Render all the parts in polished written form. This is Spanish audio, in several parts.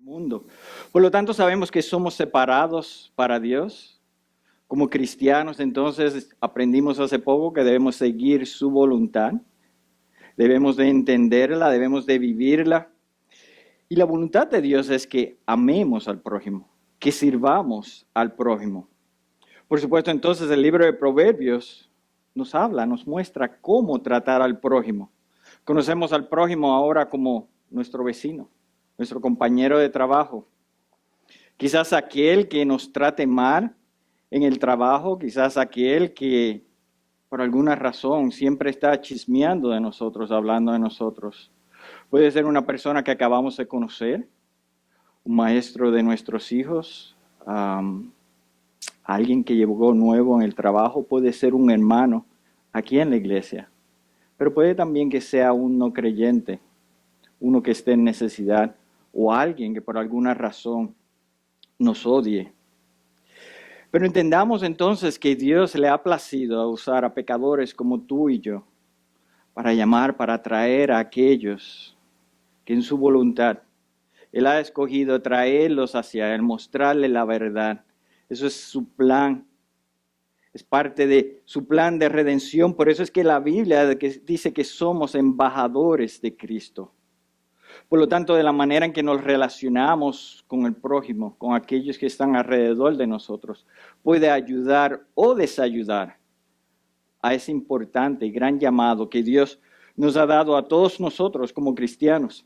mundo. Por lo tanto, sabemos que somos separados para Dios. Como cristianos, entonces, aprendimos hace poco que debemos seguir su voluntad. Debemos de entenderla, debemos de vivirla. Y la voluntad de Dios es que amemos al prójimo, que sirvamos al prójimo. Por supuesto, entonces, el libro de Proverbios nos habla, nos muestra cómo tratar al prójimo. Conocemos al prójimo ahora como nuestro vecino, nuestro compañero de trabajo. Quizás aquel que nos trate mal en el trabajo, quizás aquel que por alguna razón siempre está chismeando de nosotros, hablando de nosotros. Puede ser una persona que acabamos de conocer, un maestro de nuestros hijos, alguien que llegó nuevo en el trabajo, puede ser un hermano aquí en la iglesia, pero puede también que sea un no creyente, uno que esté en necesidad o alguien que por alguna razón nos odie. Pero entendamos entonces que Dios le ha placido a usar a pecadores como tú y yo para llamar, para atraer a aquellos que en su voluntad Él ha escogido traerlos hacia Él, mostrarle la verdad. Eso es su plan. Es parte de su plan de redención. Por eso es que la Biblia dice que somos embajadores de Cristo. Por lo tanto, de la manera en que nos relacionamos con el prójimo, con aquellos que están alrededor de nosotros, puede ayudar o desayudar a ese importante y gran llamado que Dios nos ha dado a todos nosotros como cristianos.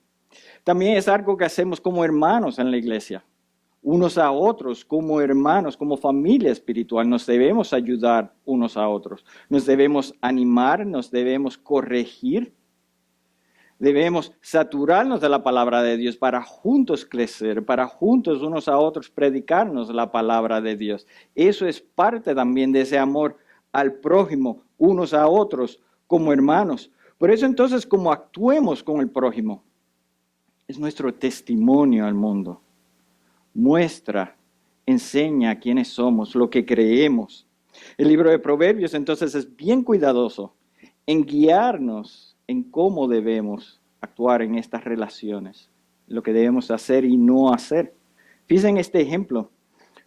También es algo que hacemos como hermanos en la iglesia, unos a otros, como hermanos, como familia espiritual. Nos debemos ayudar unos a otros, nos debemos animar, nos debemos corregir. Debemos saturarnos de la palabra de Dios para juntos crecer, para juntos unos a otros predicarnos la palabra de Dios. Eso es parte también de ese amor al prójimo, unos a otros como hermanos. Por eso entonces, como actuemos con el prójimo, es nuestro testimonio al mundo. Muestra, enseña quiénes somos, lo que creemos. El libro de Proverbios entonces es bien cuidadoso en guiarnos en cómo debemos actuar en estas relaciones, lo que debemos hacer y no hacer. Fíjense en este ejemplo.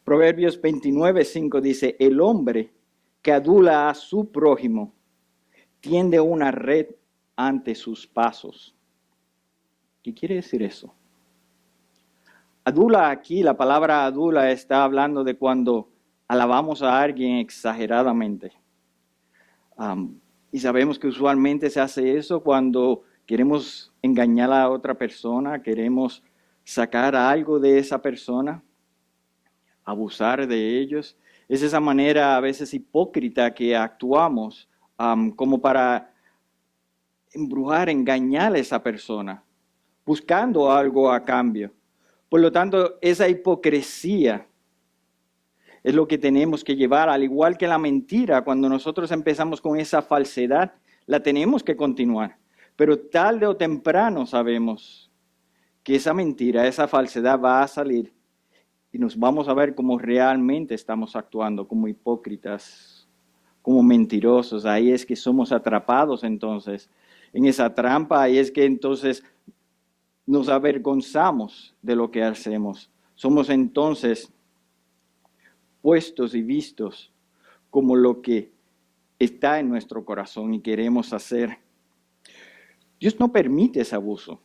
Proverbios 29:5 dice, el hombre que adula a su prójimo tiende una red ante sus pasos. ¿Qué quiere decir eso? Adula aquí, la palabra adula está hablando de cuando alabamos a alguien exageradamente. Y sabemos que usualmente se hace eso cuando queremos engañar a otra persona, queremos sacar algo de esa persona, abusar de ellos. Es esa manera a veces hipócrita que actuamos como para embrujar, engañar a esa persona, buscando algo a cambio. Por lo tanto, esa hipocresía es lo que tenemos que llevar, al igual que la mentira. Cuando nosotros empezamos con esa falsedad, la tenemos que continuar. Pero tarde o temprano sabemos que esa mentira, esa falsedad va a salir y nos vamos a ver cómo realmente estamos actuando, como hipócritas, como mentirosos. Ahí es que somos atrapados entonces en esa trampa, ahí es que entonces nos avergonzamos de lo que hacemos. Somos entonces puestos y vistos como lo que está en nuestro corazón y queremos hacer. Dios no permite ese abuso.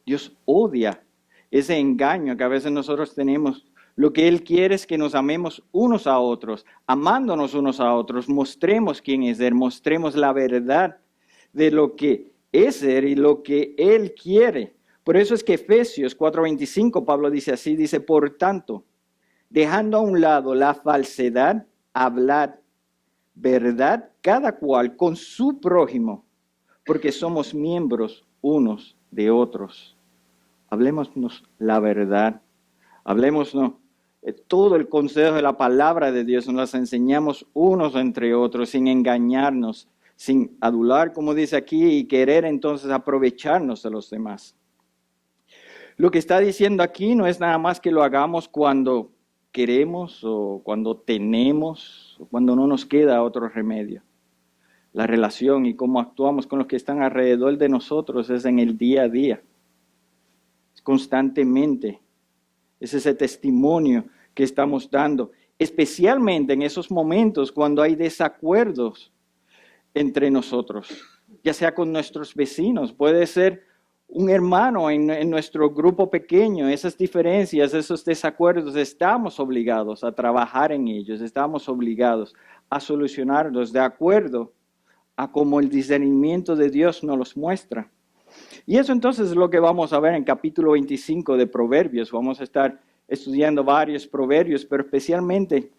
Dios odia ese engaño que a veces nosotros tenemos. Lo que Él quiere es que nos amemos unos a otros, amándonos unos a otros, mostremos quién es Él, mostremos la verdad de lo que es Él y lo que Él quiere. Por eso es que Efesios 4:25, Pablo dice así, dice, por tanto, dejando a un lado la falsedad, hablad verdad cada cual con su prójimo, porque somos miembros unos de otros. Hablémonos la verdad, hablémonos todo el consejo de la palabra de Dios, nos las enseñamos unos entre otros, sin engañarnos, sin adular, como dice aquí, y querer entonces aprovecharnos de los demás. Lo que está diciendo aquí no es nada más que lo hagamos cuando queremos o cuando tenemos o cuando no nos queda otro remedio. La relación y cómo actuamos con los que están alrededor de nosotros es en el día a día. constantemente. Es ese testimonio que estamos dando, especialmente en esos momentos cuando hay desacuerdos entre nosotros, ya sea con nuestros vecinos, puede ser un hermano en nuestro grupo pequeño. Esas diferencias, esos desacuerdos, estamos obligados a trabajar en ellos, estamos obligados a solucionarlos de acuerdo a cómo el discernimiento de Dios nos los muestra. Y eso entonces es lo que vamos a ver en capítulo 25 de Proverbios. Vamos a estar estudiando varios proverbios, pero especialmente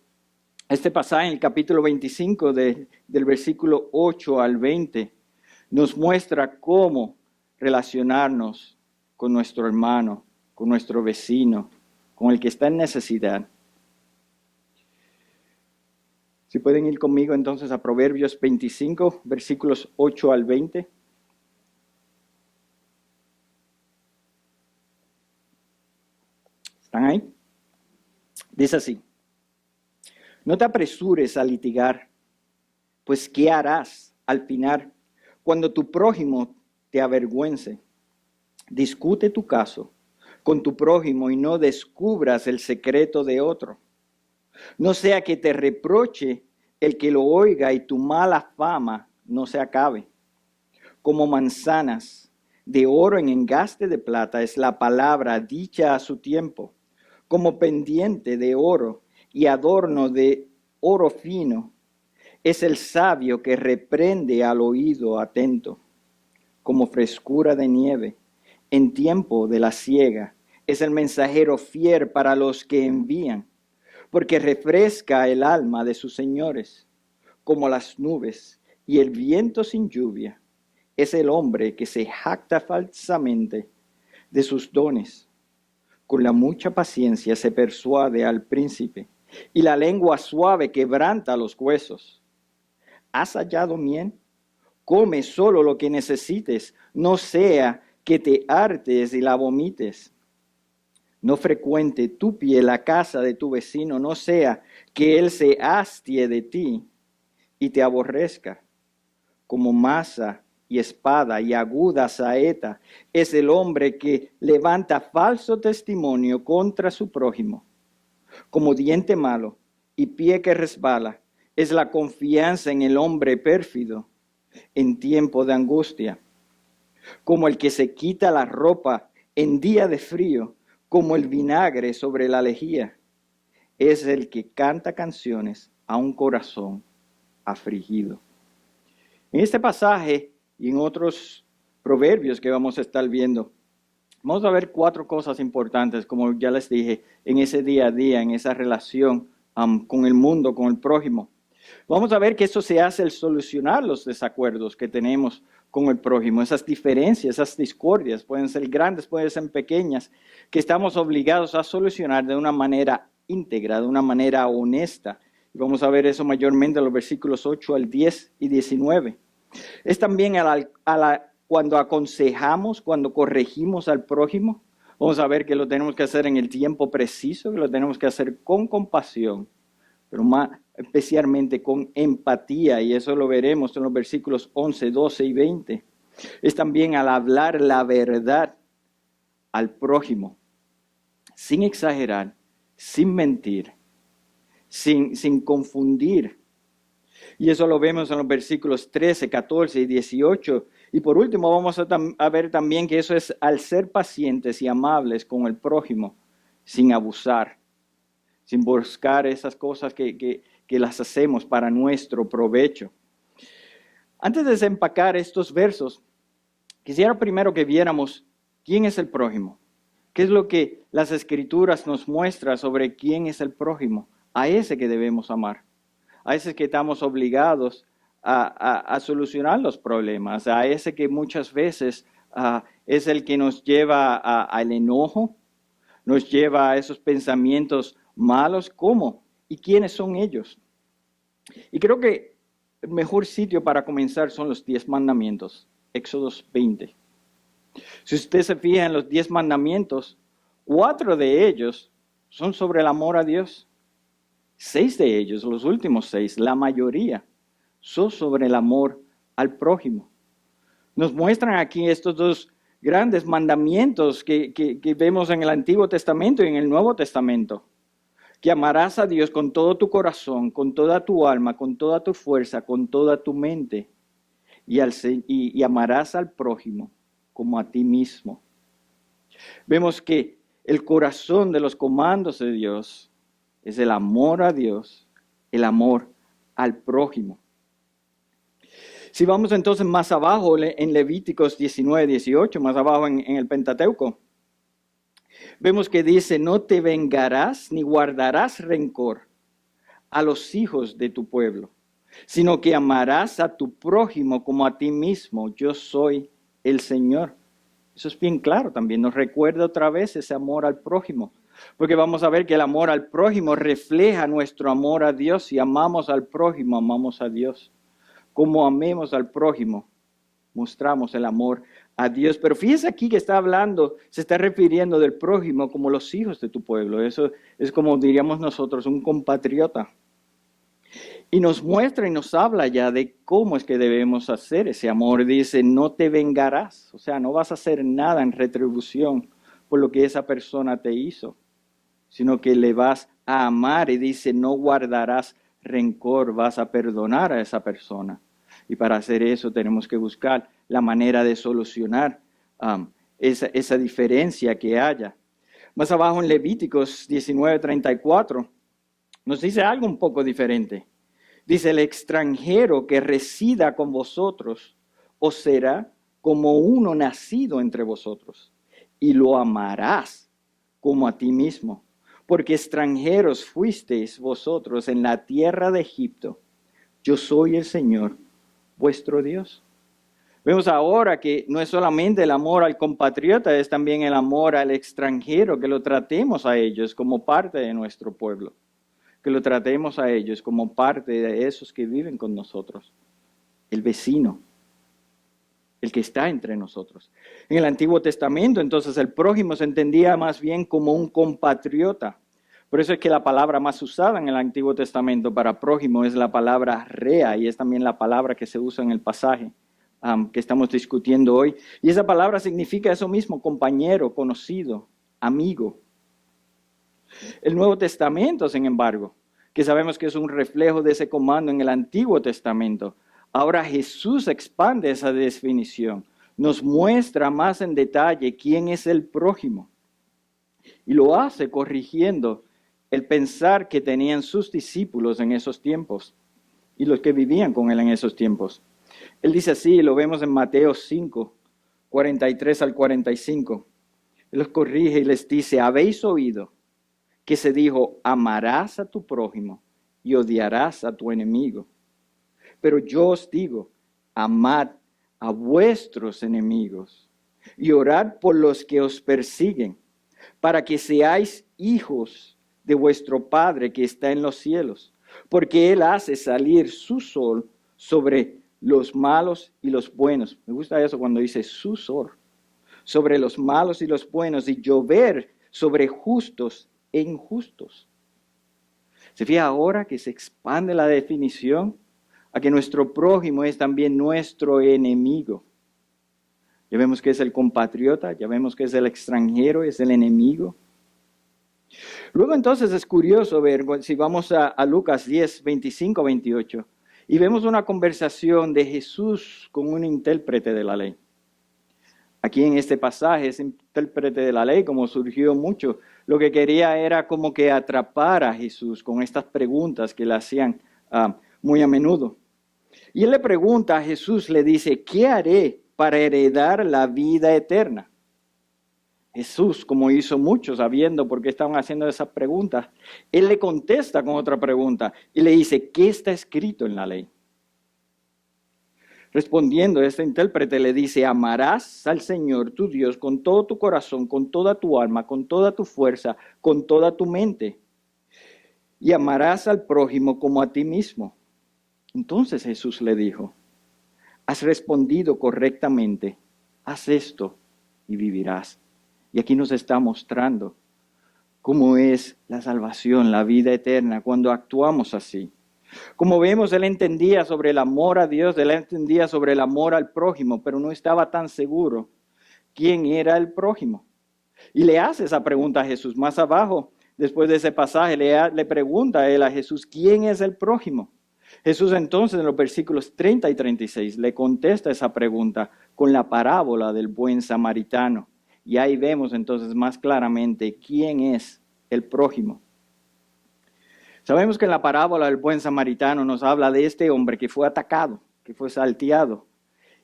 este pasaje en el capítulo 25 del versículo 8 al 20 nos muestra cómo relacionarnos con nuestro hermano, con nuestro vecino, con el que está en necesidad. Si pueden ir conmigo entonces a Proverbios 25, versículos 8 al 20. ¿Están ahí? Dice así: no te apresures a litigar, pues ¿qué harás al final cuando tu prójimo te avergüence? Discute tu caso con tu prójimo y no descubras el secreto de otro. No sea que te reproche el que lo oiga y tu mala fama no se acabe. Como manzanas de oro en engaste de plata es la palabra dicha a su tiempo. Como pendiente de oro y adorno de oro fino es el sabio que reprende al oído atento. Como frescura de nieve en tiempo de la siega es el mensajero fiel para los que envían, porque refresca el alma de sus señores. Como las nubes y el viento sin lluvia es el hombre que se jacta falsamente de sus dones. Con la mucha paciencia se persuade al príncipe, y la lengua suave quebranta los huesos. ¿Has hallado miel? Come solo lo que necesites, no sea que te hartes y la vomites. No frecuente tu pie la casa de tu vecino, no sea que él se hastie de ti y te aborrezca. Como masa y espada y aguda saeta es el hombre que levanta falso testimonio contra su prójimo. Como diente malo y pie que resbala es la confianza en el hombre pérfido en tiempo de angustia. Como el que se quita la ropa en día de frío, como el vinagre sobre la lejía, es el que canta canciones a un corazón afligido. En este pasaje y en otros proverbios que vamos a estar viendo, vamos a ver 4 cosas importantes, como ya les dije, en ese día a día, en esa relación con el mundo, con el prójimo. Vamos a ver que eso se hace al solucionar los desacuerdos que tenemos con el prójimo, esas diferencias, esas discordias, pueden ser grandes, pueden ser pequeñas, que estamos obligados a solucionar de una manera íntegra, de una manera honesta. Y vamos a ver eso mayormente en los versículos 8 al 10 y 19. Es también cuando aconsejamos, cuando corregimos al prójimo, vamos a ver que lo tenemos que hacer en el tiempo preciso, que lo tenemos que hacer con compasión, pero más especialmente con empatía, y eso lo veremos en los versículos 11, 12 y 20. Es también al hablar la verdad al prójimo, sin exagerar, sin mentir, sin confundir. Y eso lo vemos en los versículos 13, 14 y 18. Y por último vamos a ver también que eso es al ser pacientes y amables con el prójimo, sin abusar, sin buscar esas cosas que las hacemos para nuestro provecho. Antes de desempacar estos versos, quisiera primero que viéramos quién es el prójimo. ¿Qué es lo que las Escrituras nos muestran sobre quién es el prójimo? A ese que debemos amar, a ese que estamos obligados a solucionar los problemas, a ese que muchas veces es el que nos lleva al enojo, nos lleva a esos pensamientos malos. ¿Cómo? ¿Y quiénes son ellos? Y creo que el mejor sitio para comenzar son los 10 mandamientos, Éxodos 20. Si usted se fija en los 10 mandamientos, 4 de ellos son sobre el amor a Dios. 6 de ellos, los últimos 6, la mayoría, son sobre el amor al prójimo. Nos muestran aquí estos dos grandes mandamientos que vemos en el Antiguo Testamento y en el Nuevo Testamento. Que amarás a Dios con todo tu corazón, con toda tu alma, con toda tu fuerza, con toda tu mente. Y amarás al prójimo como a ti mismo. Vemos que el corazón de los comandos de Dios es el amor a Dios, el amor al prójimo. Si vamos entonces más abajo en Levíticos 19, 18, más abajo en el Pentateuco, vemos que dice, no te vengarás ni guardarás rencor a los hijos de tu pueblo, sino que amarás a tu prójimo como a ti mismo. Yo soy el Señor. Eso es bien claro también. Nos recuerda otra vez ese amor al prójimo. Porque vamos a ver que el amor al prójimo refleja nuestro amor a Dios. Si amamos al prójimo, amamos a Dios. Como amemos al prójimo, mostramos el amor a Dios. Pero fíjese aquí que está hablando, se está refiriendo del prójimo como los hijos de tu pueblo. Eso es como diríamos nosotros, un compatriota. Y nos muestra y nos habla ya de cómo es que debemos hacer ese amor. Dice, no te vengarás, o sea, no vas a hacer nada en retribución por lo que esa persona te hizo, sino que le vas a amar. Y dice, no guardarás rencor, vas a perdonar a esa persona. Y para hacer eso tenemos que buscar la manera de solucionar esa diferencia que haya. Más abajo en Levíticos 19:34 nos dice algo un poco diferente. Dice, el extranjero que resida con vosotros os será como uno nacido entre vosotros, y lo amarás como a ti mismo, porque extranjeros fuisteis vosotros en la tierra de Egipto. Yo soy el Señor, vuestro Dios. Vemos ahora que no es solamente el amor al compatriota, es también el amor al extranjero, que lo tratemos a ellos como parte de nuestro pueblo. Que lo tratemos a ellos como parte de esos que viven con nosotros. El vecino, el que está entre nosotros. En el Antiguo Testamento, entonces, el prójimo se entendía más bien como un compatriota. Por eso es que la palabra más usada en el Antiguo Testamento para prójimo es la palabra rea, y es también la palabra que se usa en el pasaje que estamos discutiendo hoy. Y esa palabra significa eso mismo, compañero, conocido, amigo. El Nuevo Testamento, sin embargo, que sabemos que es un reflejo de ese comando en el Antiguo Testamento, ahora Jesús expande esa definición, nos muestra más en detalle quién es el prójimo y lo hace corrigiendo el pensar que tenían sus discípulos en esos tiempos y los que vivían con él en esos tiempos. Él dice así, lo vemos en Mateo 5, 43 al 45. Él los corrige y les dice, habéis oído que se dijo, amarás a tu prójimo y odiarás a tu enemigo. Pero yo os digo, amad a vuestros enemigos y orad por los que os persiguen, para que seáis hijos de vuestro Padre que está en los cielos, porque Él hace salir su sol sobre los malos y los buenos. Me gusta eso cuando dice su sol, sobre los malos y los buenos, y llover sobre justos e injustos. ¿Se fija ahora que se expande la definición a que nuestro prójimo es también nuestro enemigo? Ya vemos que es el compatriota, ya vemos que es el extranjero, es el enemigo. Luego entonces es curioso ver, si vamos a Lucas 10, 25, 28, y vemos una conversación de Jesús con un intérprete de la ley. Aquí en este pasaje, ese intérprete de la ley, como surgió mucho, lo que quería era como que atrapar a Jesús con estas preguntas que le hacían muy a menudo. Y él le pregunta a Jesús, le dice, ¿qué haré para heredar la vida eterna? Jesús, como hizo muchos, sabiendo por qué estaban haciendo esas preguntas, él le contesta con otra pregunta y le dice, ¿qué está escrito en la ley? Respondiendo, este intérprete le dice, amarás al Señor tu Dios con todo tu corazón, con toda tu alma, con toda tu fuerza, con toda tu mente. Y amarás al prójimo como a ti mismo. Entonces Jesús le dijo, has respondido correctamente, haz esto y vivirás. Y aquí nos está mostrando cómo es la salvación, la vida eterna, cuando actuamos así. Como vemos, él entendía sobre el amor a Dios, él entendía sobre el amor al prójimo, pero no estaba tan seguro quién era el prójimo. Y le hace esa pregunta a Jesús. Más abajo, después de ese pasaje, le pregunta a él, a Jesús, ¿quién es el prójimo? Jesús entonces en los versículos 30 y 36 le contesta esa pregunta con la parábola del buen samaritano. Y ahí vemos entonces más claramente quién es el prójimo. Sabemos que en la parábola del buen samaritano nos habla de este hombre que fue atacado, que fue salteado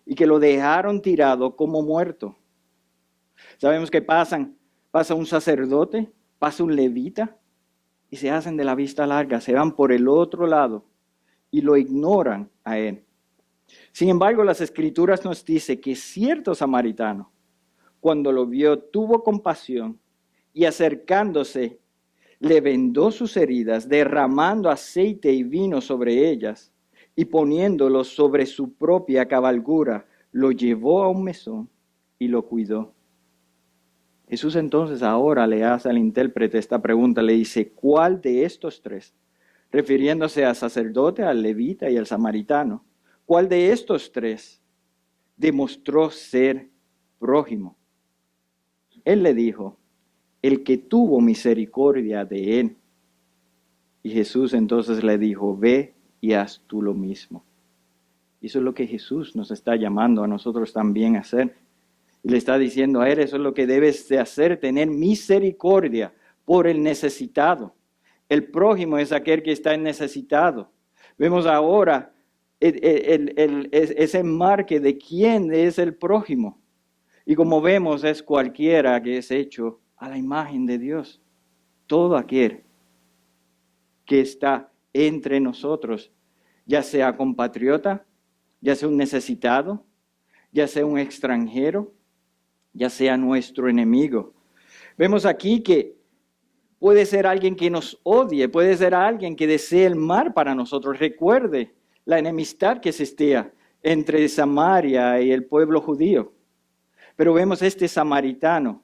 y que lo dejaron tirado como muerto. Sabemos que pasa un sacerdote, pasa un levita y se hacen de la vista larga, se van por el otro lado y lo ignoran a él. Sin embargo, las Escrituras nos dicen que cierto samaritano, cuando lo vio, tuvo compasión y acercándose, le vendó sus heridas, derramando aceite y vino sobre ellas y poniéndolo sobre su propia cabalgura, lo llevó a un mesón y lo cuidó. Jesús entonces ahora le hace al intérprete esta pregunta, le dice, ¿cuál de estos tres? Refiriéndose al sacerdote, al levita y al samaritano. ¿Cuál de estos tres demostró ser prójimo? Él le dijo, el que tuvo misericordia de él. Y Jesús entonces le dijo, ve y haz tú lo mismo. Y eso es lo que Jesús nos está llamando a nosotros también a hacer. Y le está diciendo a él, eso es lo que debes de hacer, tener misericordia por el necesitado. El prójimo es aquel que está necesitado. Vemos ahora ese marque de quién es el prójimo. Y como vemos, es cualquiera que es hecho a la imagen de Dios. Todo aquel que está entre nosotros, ya sea compatriota, ya sea un necesitado, ya sea un extranjero, ya sea nuestro enemigo. Vemos aquí que puede ser alguien que nos odie, puede ser alguien que desee el mal para nosotros. Recuerde la enemistad que existía entre Samaria y el pueblo judío. Pero vemos este samaritano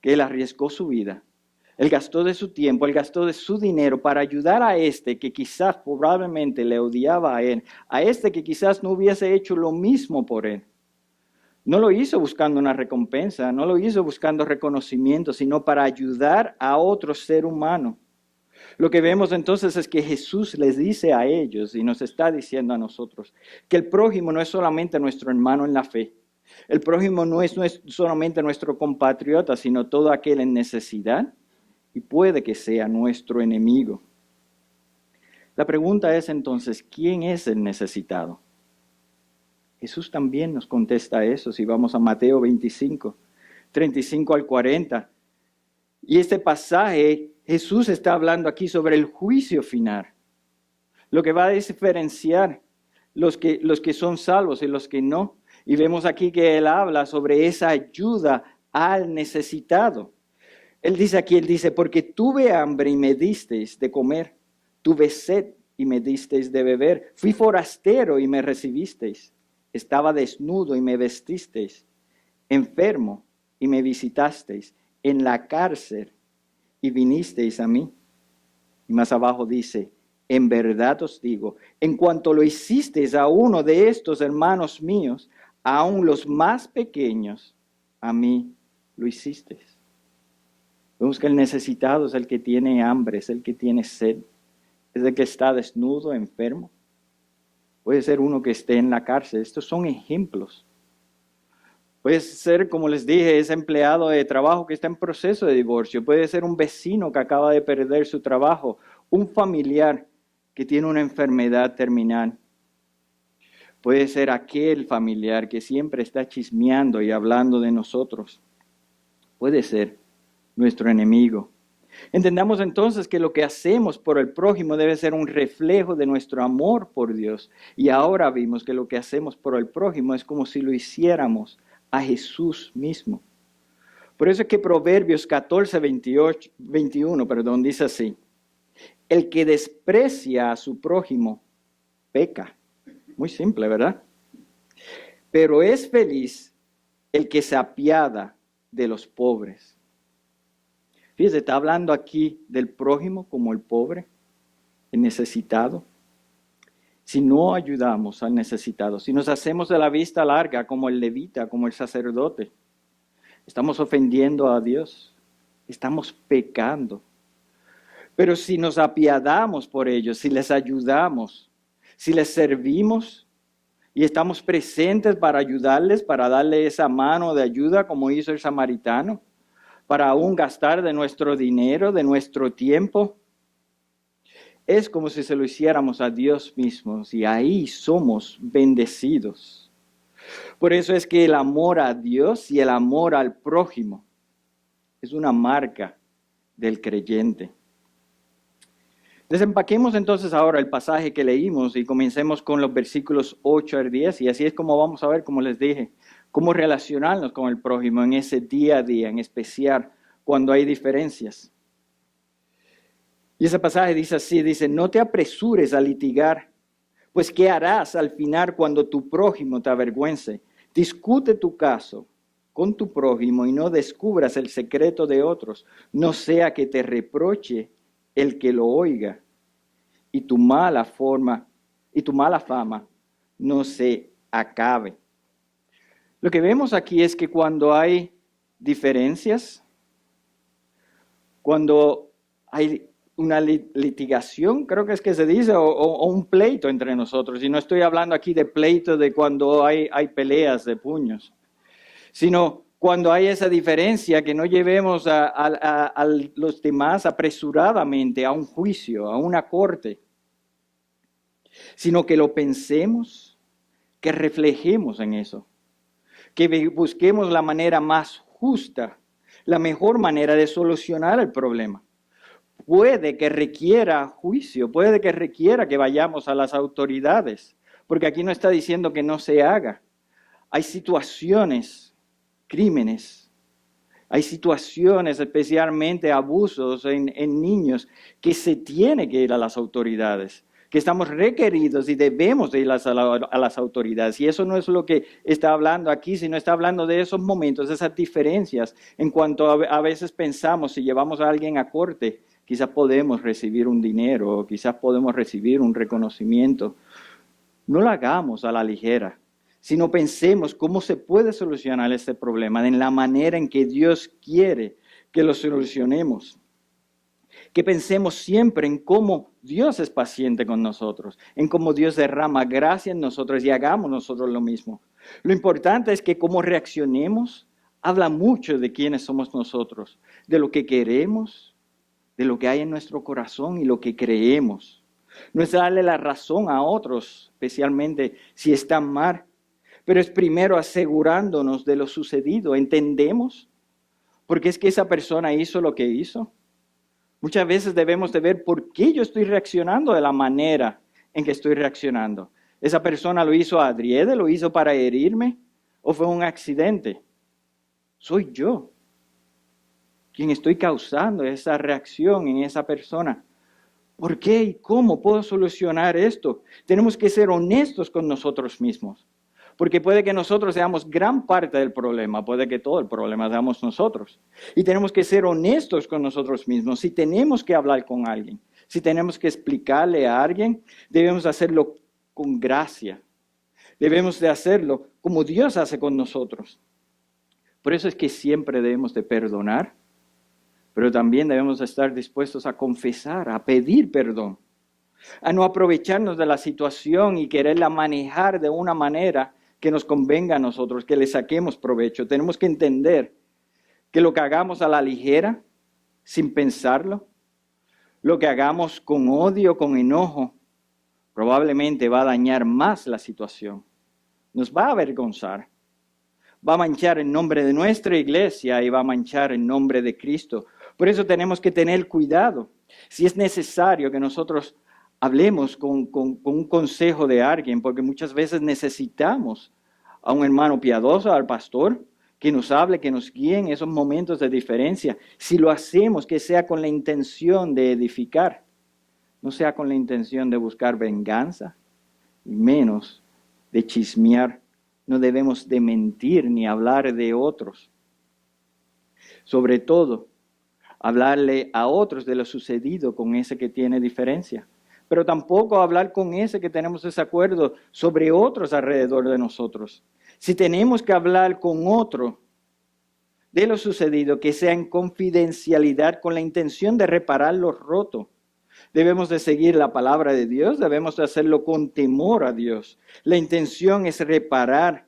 que él arriesgó su vida. Él gastó de su tiempo, él gastó de su dinero para ayudar a este que quizás probablemente le odiaba a este que quizás no hubiese hecho lo mismo por él. No lo hizo buscando una recompensa, no lo hizo buscando reconocimiento, sino para ayudar a otro ser humano. Lo que vemos entonces es que Jesús les dice a ellos y nos está diciendo a nosotros que el prójimo no es solamente nuestro hermano en la fe. El prójimo no es solamente nuestro compatriota, sino todo aquel en necesidad y puede que sea nuestro enemigo. La pregunta es entonces, ¿quién es el necesitado? Jesús también nos contesta eso si vamos a Mateo 25, 35 al 40. Y este pasaje, Jesús está hablando aquí sobre el juicio final. Lo que va a diferenciar los que son salvos y los que no. Y vemos aquí que Él habla sobre esa ayuda al necesitado. Él dice, porque tuve hambre y me disteis de comer, tuve sed y me disteis de beber, fui forastero y me recibisteis, estaba desnudo y me vestisteis, enfermo y me visitasteis, en la cárcel y vinisteis a mí. Y más abajo dice, en verdad os digo, en cuanto lo hicisteis a uno de estos hermanos míos, aun los más pequeños, a mí lo hicisteis. Vemos que el necesitado es el que tiene hambre, es el que tiene sed, es el que está desnudo, enfermo. Puede ser uno que esté en la cárcel. Estos son ejemplos. Puede ser, como les dije, ese empleado de trabajo que está en proceso de divorcio. Puede ser un vecino que acaba de perder su trabajo. Un familiar que tiene una enfermedad terminal. Puede ser aquel familiar que siempre está chismeando y hablando de nosotros. Puede ser nuestro enemigo. Entendamos entonces que lo que hacemos por el prójimo debe ser un reflejo de nuestro amor por Dios. Y ahora vimos que lo que hacemos por el prójimo es como si lo hiciéramos a Jesús mismo. Por eso es que Proverbios 14, 21 dice así: el que desprecia a su prójimo peca. Muy simple, ¿verdad? Pero es feliz el que se apiada de los pobres. Fíjese, está hablando aquí del prójimo como el pobre, el necesitado. Si no ayudamos al necesitado, si nos hacemos de la vista larga como el levita, como el sacerdote, Estamos ofendiendo a Dios. Estamos pecando. Pero si nos apiadamos por ellos, si les ayudamos, si les servimos y estamos presentes para ayudarles, para darle esa mano de ayuda como hizo el samaritano, para aún gastar de nuestro dinero, de nuestro tiempo, es como si se lo hiciéramos a Dios mismo y ahí somos bendecidos. Por eso es que el amor a Dios y el amor al prójimo es una marca del creyente. Desempaquemos entonces ahora el pasaje que leímos y comencemos con los versículos 8 al 10 y así es como vamos a ver, como les dije, cómo relacionarnos con el prójimo en ese día a día, en especial cuando hay diferencias. Y ese pasaje dice así, dice, no te apresures a litigar, pues ¿qué harás al final cuando tu prójimo te avergüence? Discute tu caso con tu prójimo y no descubras el secreto de otros, no sea que te reproche el que lo oiga y tu mala fama no se acabe. Lo que vemos aquí es que cuando hay diferencias, cuando hay una litigación, creo que es que se dice, o un pleito entre nosotros, y no estoy hablando aquí de pleito de cuando hay peleas de puños, sino cuando hay esa diferencia, que no llevemos a los demás apresuradamente a un juicio, a una corte, sino que lo pensemos, que reflejemos en eso, que busquemos la manera más justa, la mejor manera de solucionar el problema. Puede que requiera juicio, puede que requiera que vayamos a las autoridades, porque aquí no está diciendo que no se haga. Hay situaciones, crímenes, hay situaciones, especialmente abusos en niños, que se tiene que ir a las autoridades, que estamos requeridos y debemos de ir a las autoridades. Y eso no es lo que está hablando aquí, sino está hablando de esos momentos, de esas diferencias, en cuanto a veces pensamos, si llevamos a alguien a corte, quizás podemos recibir un dinero, o quizás podemos recibir un reconocimiento. No lo hagamos a la ligera, sino pensemos cómo se puede solucionar este problema, en la manera en que Dios quiere que lo solucionemos. Que pensemos siempre en cómo Dios es paciente con nosotros, en cómo Dios derrama gracia en nosotros y hagamos nosotros lo mismo. Lo importante es que cómo reaccionemos habla mucho de quiénes somos nosotros, de lo que queremos, de lo que hay en nuestro corazón y lo que creemos. No es darle la razón a otros, especialmente si están mal, pero es primero asegurándonos de lo sucedido. ¿Entendemos? Porque es que esa persona hizo lo que hizo. Muchas veces debemos de ver por qué yo estoy reaccionando de la manera en que estoy reaccionando. ¿Esa persona lo hizo adrede, lo hizo para herirme o fue un accidente? Soy yo quien estoy causando esa reacción en esa persona. ¿Por qué y cómo puedo solucionar esto? Tenemos que ser honestos con nosotros mismos, porque puede que nosotros seamos gran parte del problema, puede que todo el problema seamos nosotros. Y tenemos que ser honestos con nosotros mismos. Si tenemos que hablar con alguien, si tenemos que explicarle a alguien, debemos hacerlo con gracia. Debemos de hacerlo como Dios hace con nosotros. Por eso es que siempre debemos de perdonar, pero también debemos estar dispuestos a confesar, a pedir perdón, a no aprovecharnos de la situación y quererla manejar de una manera que nos convenga a nosotros, que le saquemos provecho. Tenemos que entender que lo que hagamos a la ligera, sin pensarlo, lo que hagamos con odio, con enojo, probablemente va a dañar más la situación. Nos va a avergonzar. Va a manchar el nombre de nuestra iglesia y va a manchar el nombre de Cristo. Por eso tenemos que tener cuidado. Si es necesario que nosotros hablemos con un consejo de alguien, porque muchas veces necesitamos a un hermano piadoso, al pastor, que nos hable, que nos guíe en esos momentos de diferencia. Si lo hacemos, que sea con la intención de edificar, no sea con la intención de buscar venganza, y menos de chismear. No debemos de mentir ni hablar de otros. Sobre todo, hablarle a otros de lo sucedido con ese que tiene diferencia. Pero tampoco hablar con ese que tenemos desacuerdo sobre otros alrededor de nosotros. Si tenemos que hablar con otro, de lo sucedido, que sea en confidencialidad con la intención de reparar lo roto. Debemos de seguir la palabra de Dios, debemos de hacerlo con temor a Dios. La intención es reparar,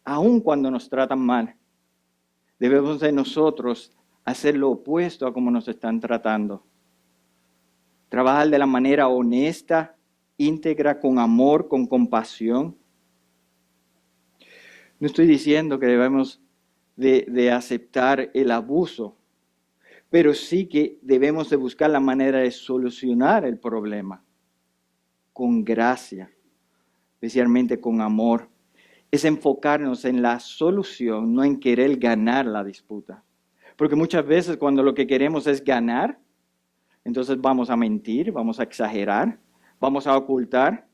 aun cuando nos tratan mal. Debemos de nosotros hacer lo opuesto a como nos están tratando. Trabajar de la manera honesta, íntegra, con amor, con compasión. No estoy diciendo que debemos de aceptar el abuso, pero sí que debemos de buscar la manera de solucionar el problema con gracia, especialmente con amor. Es enfocarnos en la solución, no en querer ganar la disputa. Porque muchas veces cuando lo que queremos es ganar, entonces vamos a mentir, vamos a exagerar, vamos a ocultar.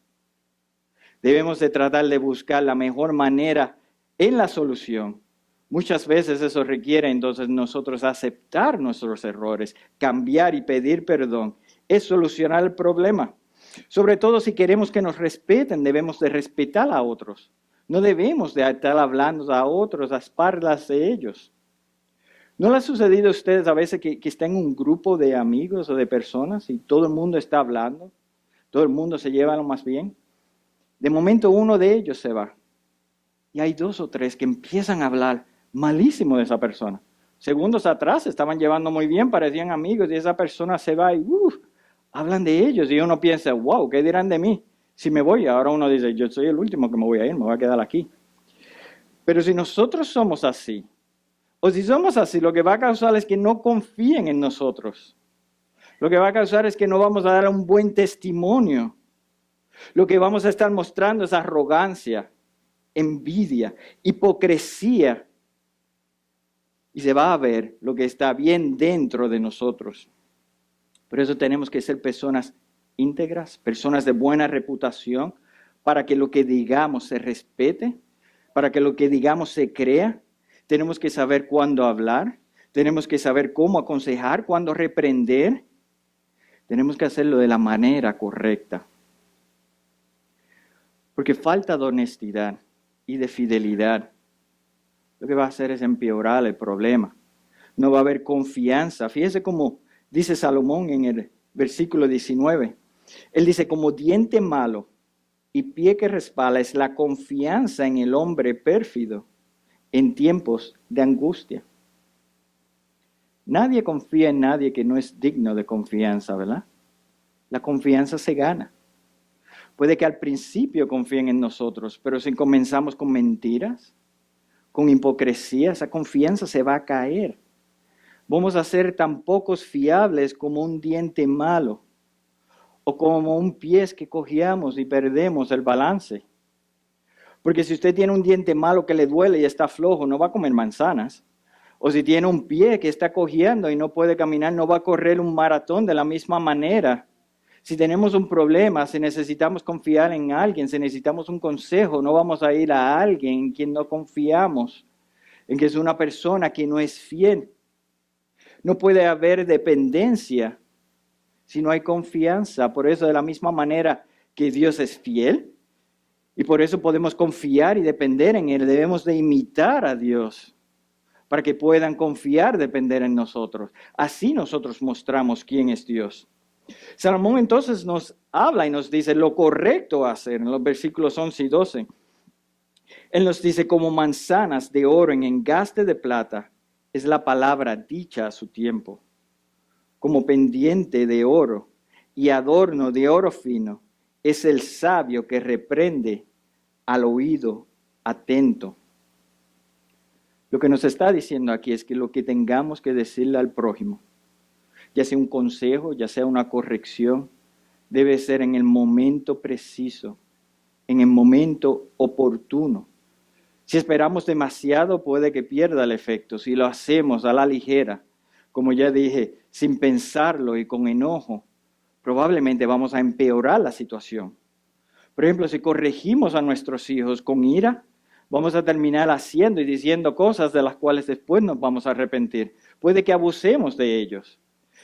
Debemos de tratar de buscar la mejor manera en la solución. Muchas veces eso requiere entonces nosotros aceptar nuestros errores, cambiar y pedir perdón. Es solucionar el problema. Sobre todo si queremos que nos respeten, debemos de respetar a otros. No debemos de estar hablando a otros a espaldas de ellos. ¿No le ha sucedido a ustedes a veces que están en un grupo de amigos o de personas y todo el mundo está hablando? Todo el mundo se lleva lo más bien. De momento uno de ellos se va. Y hay 2 o 3 que empiezan a hablar malísimo de esa persona. Segundos atrás se estaban llevando muy bien, parecían amigos, y esa persona se va y hablan de ellos. Y uno piensa, wow, ¿qué dirán de mí? Si me voy, ahora uno dice, yo soy el último que me voy a ir, me voy a quedar aquí. Pero si nosotros somos así, o si somos así, lo que va a causar es que no confíen en nosotros. Lo que va a causar es que no vamos a dar un buen testimonio. Lo que vamos a estar mostrando es arrogancia, envidia, hipocresía. Y se va a ver lo que está bien dentro de nosotros. Por eso tenemos que ser personas íntegras, personas de buena reputación, para que lo que digamos se respete, para que lo que digamos se crea. Tenemos que saber cuándo hablar, tenemos que saber cómo aconsejar, cuándo reprender. Tenemos que hacerlo de la manera correcta. Porque falta de honestidad y de fidelidad, lo que va a hacer es empeorar el problema. No va a haber confianza. Fíjese cómo dice Salomón en el versículo 19. Él dice, como diente malo y pie que resbala es la confianza en el hombre pérfido en tiempos de angustia. Nadie confía en nadie que no es digno de confianza, ¿verdad? La confianza se gana. Puede que al principio confíen en nosotros, pero si comenzamos con mentiras, con hipocresía, esa confianza se va a caer. Vamos a ser tan pocos fiables como un diente malo o como un pie que cojeamos y perdemos el balance. Porque si usted tiene un diente malo que le duele y está flojo, no va a comer manzanas. O si tiene un pie que está cojeando y no puede caminar, no va a correr un maratón de la misma manera. Si tenemos un problema, si necesitamos confiar en alguien, si necesitamos un consejo, no vamos a ir a alguien en quien no confiamos, en que es una persona que no es fiel. No puede haber dependencia si no hay confianza. Por eso, de la misma manera que Dios es fiel, y por eso podemos confiar y depender en Él, debemos de imitar a Dios para que puedan confiar, depender en nosotros. Así nosotros mostramos quién es Dios. Salomón entonces nos habla y nos dice lo correcto a hacer en los versículos 11 y 12. Él nos dice, como manzanas de oro en engaste de plata es la palabra dicha a su tiempo. Como pendiente de oro y adorno de oro fino es el sabio que reprende al oído atento. Lo que nos está diciendo aquí es que lo que tengamos que decirle al prójimo, ya sea un consejo, ya sea una corrección, debe ser en el momento preciso, en el momento oportuno. Si esperamos demasiado, puede que pierda el efecto. Si lo hacemos a la ligera, como ya dije, sin pensarlo y con enojo, probablemente vamos a empeorar la situación. Por ejemplo, si corregimos a nuestros hijos con ira, vamos a terminar haciendo y diciendo cosas de las cuales después nos vamos a arrepentir. Puede que abusemos de ellos.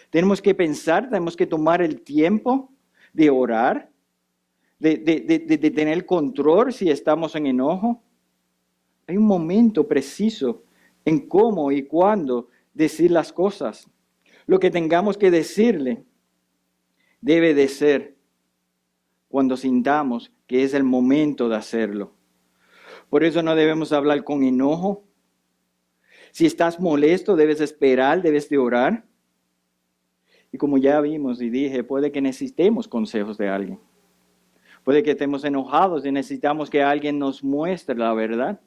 Tenemos que pensar, tenemos que tomar el tiempo de orar, de tener control si estamos en enojo. Hay un momento preciso en cómo y cuándo decir las cosas. Lo que tengamos que decirle debe de ser cuando sintamos que es el momento de hacerlo. Por eso no debemos hablar con enojo. Si estás molesto, debes esperar, debes de orar. Y como ya vimos y dije, puede que necesitemos consejos de alguien. Puede que estemos enojados y necesitamos que alguien nos muestre la verdad,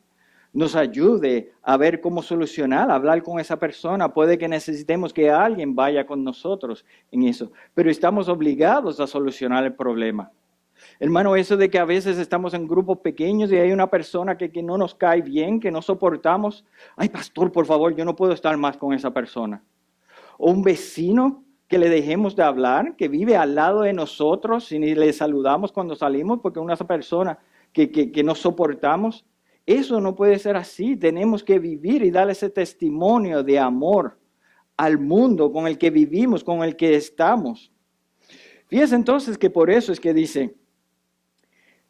nos ayude a ver cómo solucionar, hablar con esa persona. Puede que necesitemos que alguien vaya con nosotros en eso, pero estamos obligados a solucionar el problema. Hermano, eso de que a veces estamos en grupos pequeños y hay una persona que no nos cae bien, que no soportamos. Ay, pastor, por favor, yo no puedo estar más con esa persona. O un vecino que le dejemos de hablar, que vive al lado de nosotros y ni le saludamos cuando salimos porque es una persona que no soportamos. Eso no puede ser así. Tenemos que vivir y dar ese testimonio de amor al mundo con el que vivimos, con el que estamos. Fíjense entonces que por eso es que dice,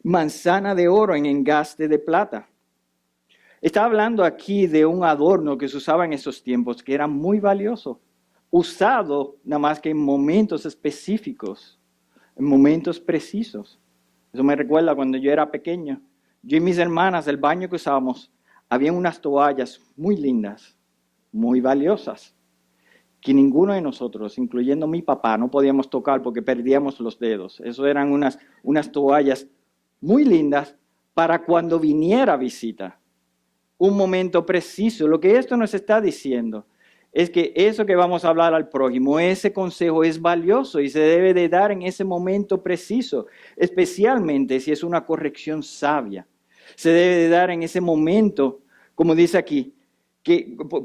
manzana de oro en engaste de plata. Está hablando aquí de un adorno que se usaba en esos tiempos, que era muy valioso, usado nada más que en momentos específicos, en momentos precisos. Eso me recuerda cuando yo era pequeño. Yo y mis hermanas, el baño que usábamos, había unas toallas muy lindas, muy valiosas, que ninguno de nosotros, incluyendo mi papá, no podíamos tocar porque perdíamos los dedos. Eso eran unas toallas muy lindas para cuando viniera visita. Un momento preciso. Lo que esto nos está diciendo es que eso que vamos a hablar al prójimo, ese consejo es valioso y se debe de dar en ese momento preciso, especialmente si es una corrección sabia. Se debe de dar en ese momento, como dice aquí,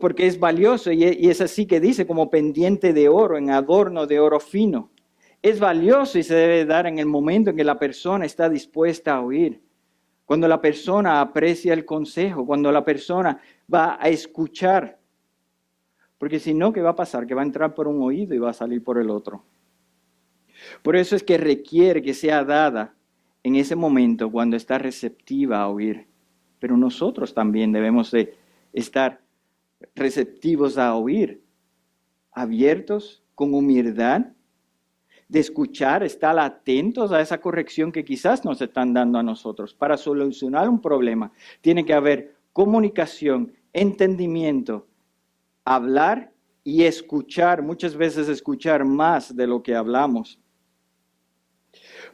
porque es valioso y es así que dice, como pendiente de oro, en adorno de oro fino. Es valioso y se debe dar en el momento en que la persona está dispuesta a oír. Cuando la persona aprecia el consejo, cuando la persona va a escuchar. Porque si no, ¿qué va a pasar? Que va a entrar por un oído y va a salir por el otro. Por eso es que requiere que sea dada en ese momento cuando está receptiva a oír. Pero nosotros también debemos de estar receptivos a oír, abiertos, con humildad, de escuchar, estar atentos a esa corrección que quizás nos están dando a nosotros. Para solucionar un problema tiene que haber comunicación, entendimiento, hablar y escuchar, muchas veces escuchar más de lo que hablamos.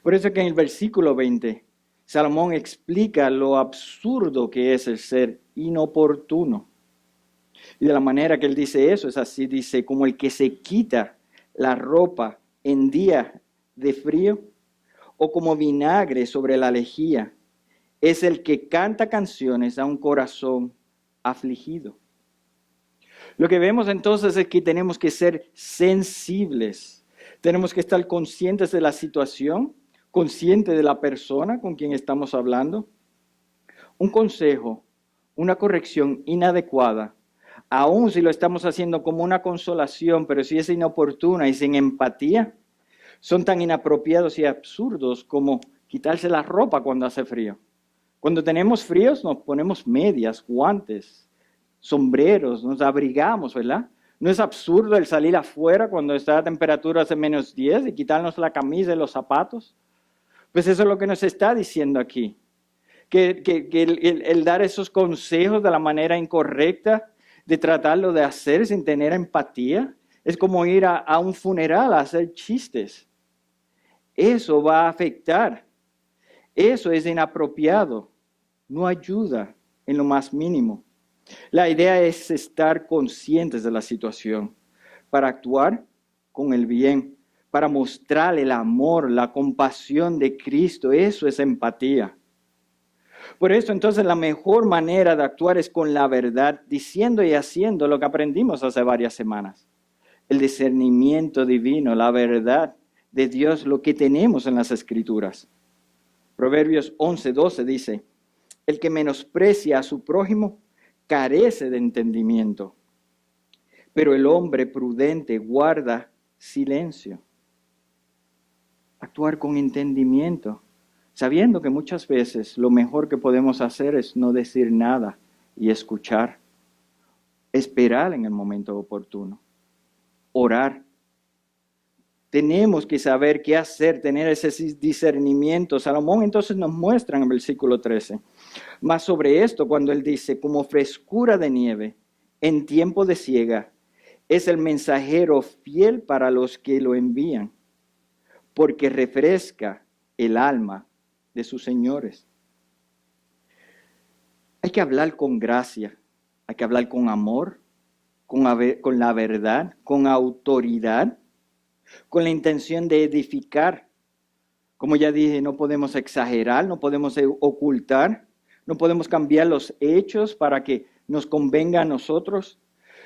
Por eso que en el versículo 20, Salomón explica lo absurdo que es el ser inoportuno. Y de la manera que él dice eso, es así, dice, como el que se quita la ropa en día de frío, o como vinagre sobre la lejía, es el que canta canciones a un corazón afligido. Lo que vemos entonces es que tenemos que ser sensibles, tenemos que estar conscientes de la situación, conscientes de la persona con quien estamos hablando. Un consejo, una corrección inadecuada, aun si lo estamos haciendo como una consolación, pero si es inoportuna y sin empatía, son tan inapropiados y absurdos como quitarse la ropa cuando hace frío. Cuando tenemos fríos nos ponemos medias, guantes, sombreros, nos abrigamos, ¿verdad? ¿No es absurdo el salir afuera cuando está la temperatura de -10 y quitarnos la camisa y los zapatos? Pues eso es lo que nos está diciendo aquí. Que el dar esos consejos de la manera incorrecta, de tratarlo de hacer sin tener empatía, es como ir a un funeral a hacer chistes. Eso va a afectar. Eso es inapropiado. No ayuda en lo más mínimo. La idea es estar conscientes de la situación para actuar con el bien, para mostrar el amor, la compasión de Cristo. Eso es empatía. Por eso entonces la mejor manera de actuar es con la verdad, diciendo y haciendo lo que aprendimos hace varias semanas. El discernimiento divino, la verdad de Dios, lo que tenemos en las Escrituras. Proverbios 11:12 dice, el que menosprecia a su prójimo carece de entendimiento, pero el hombre prudente guarda silencio. Actuar con entendimiento, sabiendo que muchas veces lo mejor que podemos hacer es no decir nada y escuchar. esperar en el momento oportuno, orar. Tenemos que saber qué hacer, tener ese discernimiento. Salomón entonces nos muestra en el versículo 13. Más sobre esto, cuando él dice, como frescura de nieve en tiempo de siega, es el mensajero fiel para los que lo envían, porque refresca el alma de sus señores. Hay que hablar con gracia, hay que hablar con amor, con la verdad, con autoridad, con la intención de edificar. Como ya dije, no podemos exagerar, no podemos ocultar, no podemos cambiar los hechos para que nos convenga a nosotros.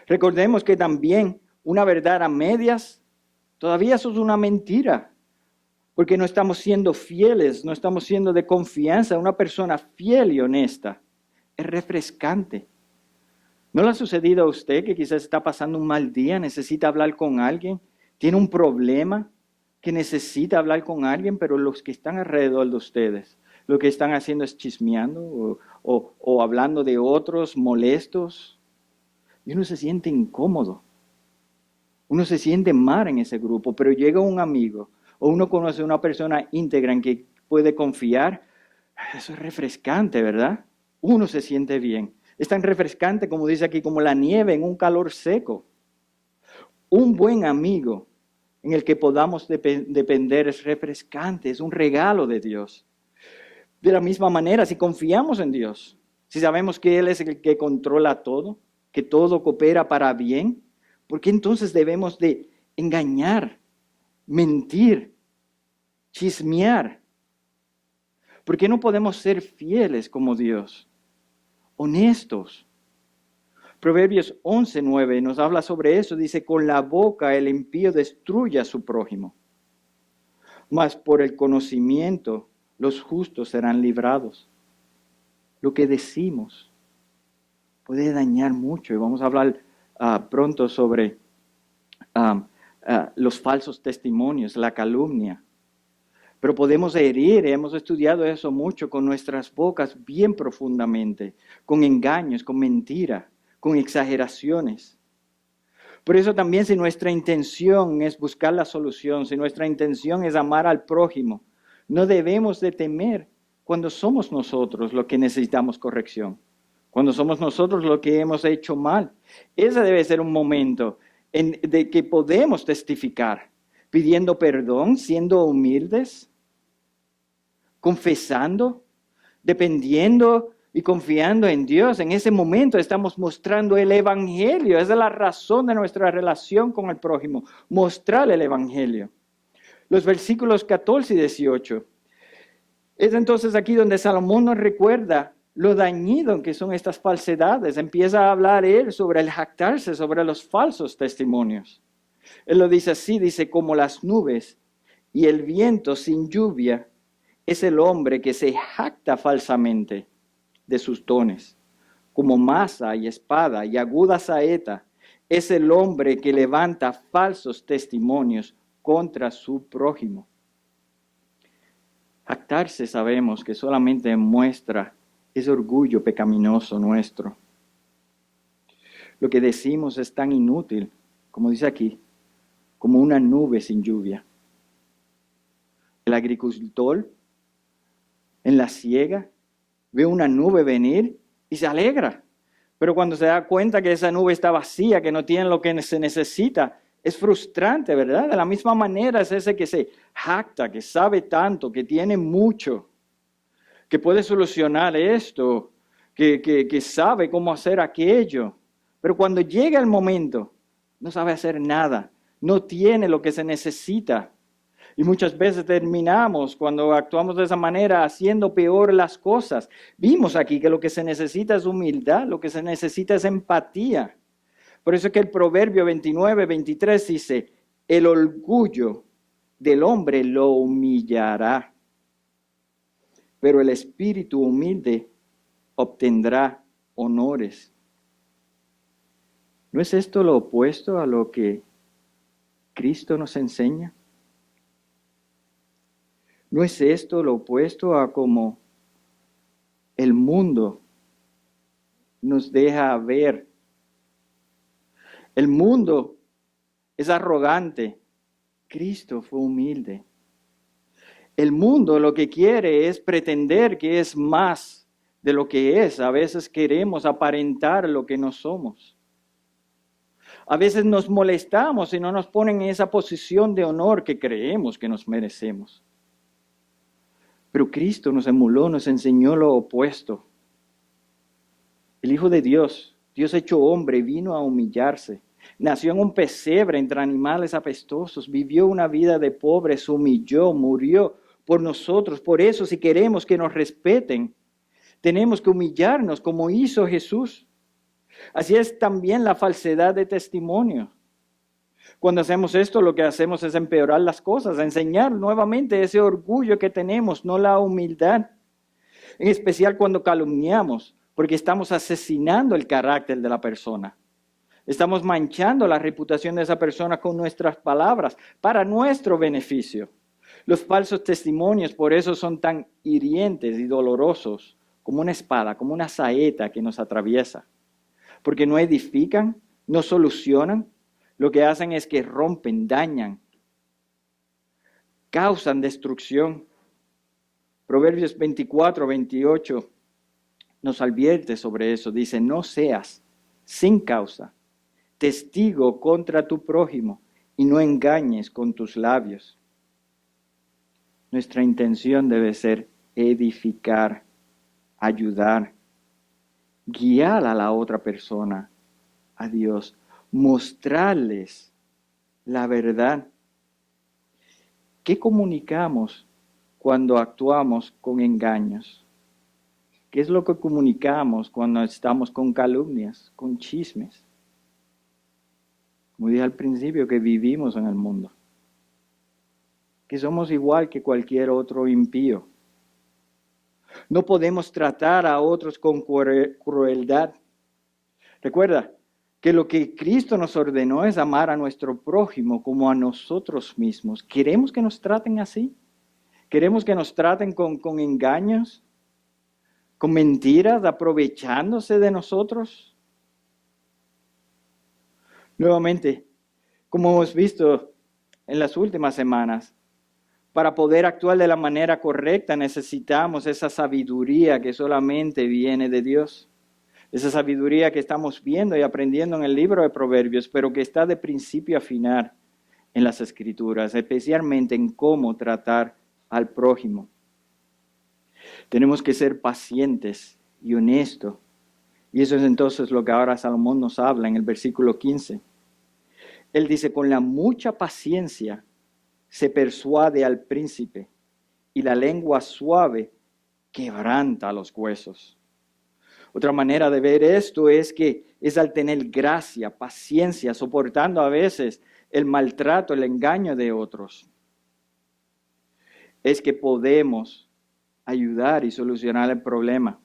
Recordemos que también una verdad a medias, todavía eso es una mentira, porque no estamos siendo fieles, no estamos siendo de confianza. Una persona fiel y honesta es refrescante. ¿No le ha sucedido a usted que quizás está pasando un mal día, necesita hablar con alguien, tiene un problema que necesita hablar con alguien, pero los que están alrededor de ustedes, lo que están haciendo es chismeando o hablando de otros molestos? Y uno se siente incómodo, uno se siente mal en ese grupo, pero llega un amigo o uno conoce a una persona íntegra en que puede confiar. Eso es refrescante, ¿verdad? Uno se siente bien. Es tan refrescante, como dice aquí, como la nieve en un calor seco. Un buen amigo en el que podamos depender es refrescante, es un regalo de Dios. De la misma manera, si confiamos en Dios, si sabemos que Él es el que controla todo, que todo coopera para bien, ¿por qué entonces debemos de engañar, mentir, chismear? ¿Por qué no podemos ser fieles como Dios? Honestos. Proverbios 11:9 nos habla sobre eso. Dice, con la boca el impío destruye a su prójimo, mas por el conocimiento los justos serán librados. Lo que decimos puede dañar mucho, y vamos a hablar pronto sobre los falsos testimonios, la calumnia. Pero podemos herir, hemos estudiado eso mucho, con nuestras bocas bien profundamente, con engaños, con mentira, con exageraciones. Por eso también, si nuestra intención es buscar la solución, si nuestra intención es amar al prójimo, no debemos de temer cuando somos nosotros los que necesitamos corrección, cuando somos nosotros los que hemos hecho mal. Ese debe ser un momento de que podemos testificar, pidiendo perdón, siendo humildes, confesando, dependiendo y confiando en Dios. En ese momento estamos mostrando el Evangelio. Esa es la razón de nuestra relación con el prójimo, mostrar el Evangelio. Los versículos 14 y 18. Es entonces aquí donde Salomón nos recuerda lo dañino que son estas falsedades. Empieza a hablar él sobre el jactarse, sobre los falsos testimonios. Él lo dice así, dice, como las nubes y el viento sin lluvia, es el hombre que se jacta falsamente de sus dones. Como maza y espada y aguda saeta, es el hombre que levanta falsos testimonios contra su prójimo. Jactarse sabemos que solamente muestra ese orgullo pecaminoso nuestro. Lo que decimos es tan inútil, como dice aquí, como una nube sin lluvia. El agricultor en la siega ve una nube venir y se alegra. Pero cuando se da cuenta que esa nube está vacía, que no tiene lo que se necesita, es frustrante, ¿verdad? De la misma manera es ese que se jacta, que sabe tanto, que tiene mucho, que puede solucionar esto, que sabe cómo hacer aquello. Pero cuando llega el momento, no sabe hacer nada, no tiene lo que se necesita. Y muchas veces terminamos, cuando actuamos de esa manera, haciendo peor las cosas. Vimos aquí que lo que se necesita es humildad, lo que se necesita es empatía. Por eso es que el Proverbio 29:23 dice, el orgullo del hombre lo humillará, pero el espíritu humilde obtendrá honores. ¿No es esto lo opuesto a lo que Cristo nos enseña? ¿No es esto lo opuesto a cómo el mundo nos deja ver El mundo es arrogante. Cristo fue humilde. El mundo lo que quiere es pretender que es más de lo que es. A veces queremos aparentar lo que no somos. A veces nos molestamos y no nos ponen en esa posición de honor que creemos que nos merecemos. Pero Cristo nos emuló, nos enseñó lo opuesto. El Hijo de Dios, Dios hecho hombre, vino a humillarse. Nació en un pesebre entre animales apestosos, vivió una vida de pobre, se humilló, murió por nosotros. Por eso, si queremos que nos respeten, tenemos que humillarnos como hizo Jesús. Así es también la falsedad de testimonio. Cuando hacemos esto, lo que hacemos es empeorar las cosas, enseñar nuevamente ese orgullo que tenemos, no la humildad. En especial cuando calumniamos, porque estamos asesinando el carácter de la persona. Estamos manchando la reputación de esa persona con nuestras palabras para nuestro beneficio. Los falsos testimonios por eso son tan hirientes y dolorosos como una espada, como una saeta que nos atraviesa. Porque no edifican, no solucionan, lo que hacen es que rompen, dañan, causan destrucción. Proverbios 24, 28 nos advierte sobre eso. Dice, no seas sin causa testigo contra tu prójimo y no engañes con tus labios. Nuestra intención debe ser edificar, ayudar, guiar a la otra persona a Dios, mostrarles la verdad. ¿Qué comunicamos cuando actuamos con engaños? ¿Qué es lo que comunicamos cuando estamos con calumnias, con chismes? Como dije al principio, que vivimos en el mundo, que somos igual que cualquier otro impío. No podemos tratar a otros con crueldad. Recuerda que lo que Cristo nos ordenó es amar a nuestro prójimo como a nosotros mismos. ¿Queremos que nos traten así? ¿Queremos que nos traten con engaños? ¿Con mentiras, aprovechándose de nosotros? Nuevamente, como hemos visto en las últimas semanas, para poder actuar de la manera correcta necesitamos esa sabiduría que solamente viene de Dios. Esa sabiduría que estamos viendo y aprendiendo en el libro de Proverbios, pero que está de principio a final en las Escrituras, especialmente en cómo tratar al prójimo. Tenemos que ser pacientes y honestos. Y eso es entonces lo que ahora Salomón nos habla en el versículo 15. Él dice, con la mucha paciencia se persuade al príncipe, y la lengua suave quebranta los huesos. Otra manera de ver esto es que es al tener gracia, paciencia, soportando a veces el maltrato, el engaño de otros. Es que podemos ayudar y solucionar el problema.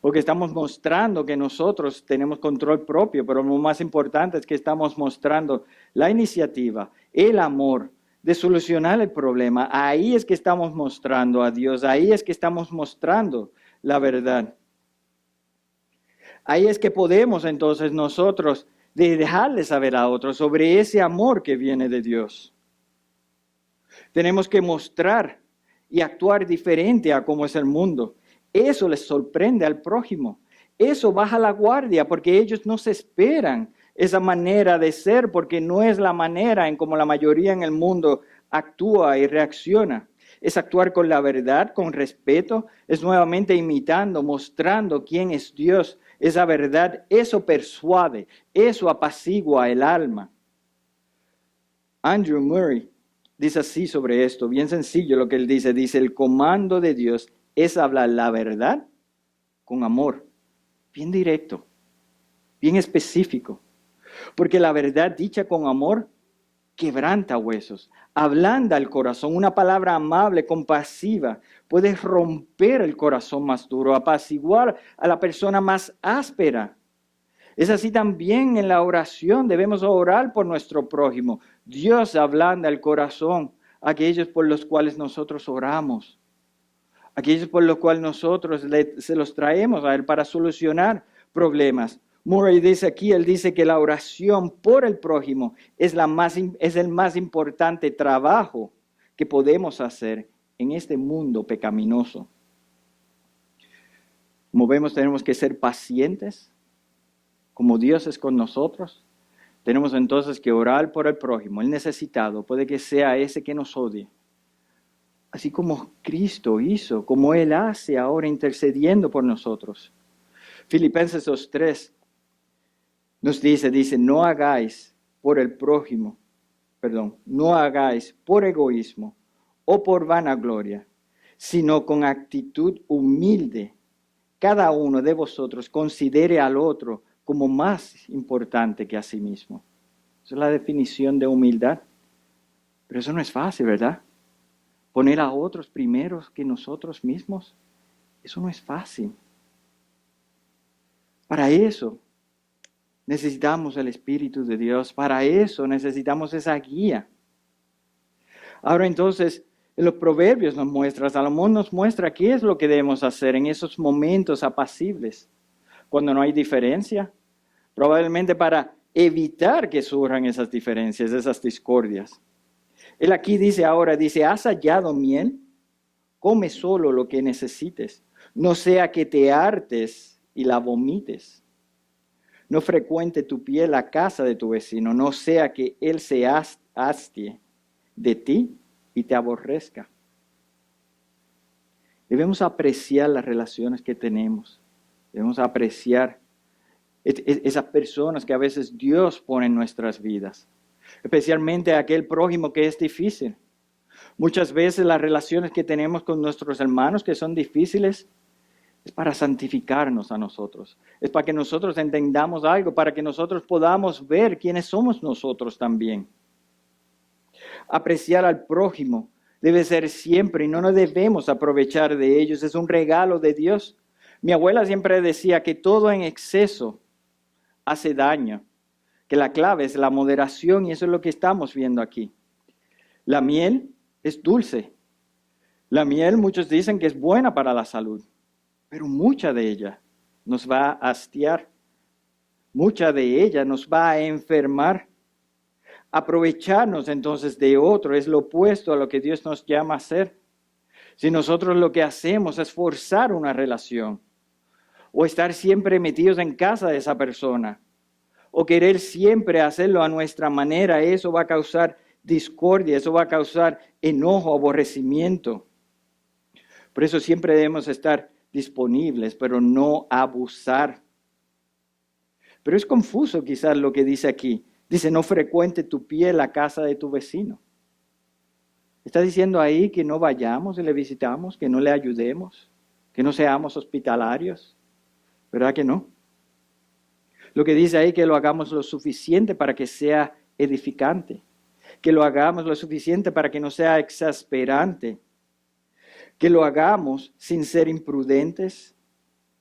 Porque estamos mostrando que nosotros tenemos control propio, pero lo más importante es que estamos mostrando la iniciativa, el amor de solucionar el problema. Ahí es que estamos mostrando a Dios, ahí es que estamos mostrando la verdad. Ahí es que podemos entonces nosotros dejarle saber a otros sobre ese amor que viene de Dios. Tenemos que mostrar y actuar diferente a cómo es el mundo. Eso les sorprende al prójimo. Eso baja la guardia porque ellos no se esperan esa manera de ser porque no es la manera en como la mayoría en el mundo actúa y reacciona. Es actuar con la verdad, con respeto, es nuevamente imitando, mostrando quién es Dios. Esa verdad, eso persuade, eso apacigua el alma. Andrew Murray dice así sobre esto, bien sencillo lo que él dice. Dice, el comando de Dios es hablar la verdad con amor, bien directo, bien específico. Porque la verdad dicha con amor quebranta huesos, ablanda el corazón. Una palabra amable, compasiva, puede romper el corazón más duro, apaciguar a la persona más áspera. Es así también en la oración, debemos orar por nuestro prójimo. Dios ablanda el corazón a aquellos por los cuales nosotros oramos. Aquellos por los cuales nosotros se los traemos a Él para solucionar problemas. Murray dice aquí, él dice que la oración por el prójimo es el más importante trabajo que podemos hacer en este mundo pecaminoso. Como vemos, tenemos que ser pacientes, como Dios es con nosotros. Tenemos entonces que orar por el prójimo, el necesitado, puede que sea ese que nos odie. Así como Cristo hizo, como Él hace ahora intercediendo por nosotros. Filipenses 2:3 nos dice, no hagáis por egoísmo o por vanagloria, sino con actitud humilde. Cada uno de vosotros considere al otro como más importante que a sí mismo. Esa es la definición de humildad. Pero eso no es fácil, ¿verdad? Poner a otros primero que nosotros mismos, eso no es fácil. Para eso necesitamos el Espíritu de Dios, para eso necesitamos esa guía. Ahora entonces, en los Proverbios Salomón nos muestra qué es lo que debemos hacer en esos momentos apacibles, cuando no hay diferencia, probablemente para evitar que surjan esas diferencias, esas discordias. Él aquí dice, ¿has hallado miel? Come solo lo que necesites, no sea que te hartes y la vomites. No frecuente tu pie la casa de tu vecino, no sea que él se hastie de ti y te aborrezca. Debemos apreciar las relaciones que tenemos. Debemos apreciar esas personas que a veces Dios pone en nuestras vidas. Especialmente aquel prójimo que es difícil. Muchas veces las relaciones que tenemos con nuestros hermanos que son difíciles es para santificarnos a nosotros. Es para que nosotros entendamos algo, para que nosotros podamos ver quiénes somos nosotros también. Apreciar al prójimo debe ser siempre y no nos debemos aprovechar de ellos. Es un regalo de Dios. Mi abuela siempre decía que todo en exceso hace daño, que la clave es la moderación y eso es lo que estamos viendo aquí. La miel es dulce. La miel muchos dicen que es buena para la salud, pero mucha de ella nos va a hastiar. Mucha de ella nos va a enfermar. Aprovecharnos entonces de otro es lo opuesto a lo que Dios nos llama a hacer. Si nosotros lo que hacemos es forzar una relación, o estar siempre metidos en casa de esa persona, o querer siempre hacerlo a nuestra manera, eso va a causar discordia, eso va a causar enojo, aborrecimiento. Por eso siempre debemos estar disponibles, pero no abusar. Pero es confuso quizás lo que dice aquí. Dice, no frecuente tu pie la casa de tu vecino. Está diciendo ahí que no vayamos y le visitamos, que no le ayudemos, que no seamos hospitalarios. ¿Verdad que no? Lo que dice ahí que lo hagamos lo suficiente para que sea edificante, que lo hagamos lo suficiente para que no sea exasperante, que lo hagamos sin ser imprudentes,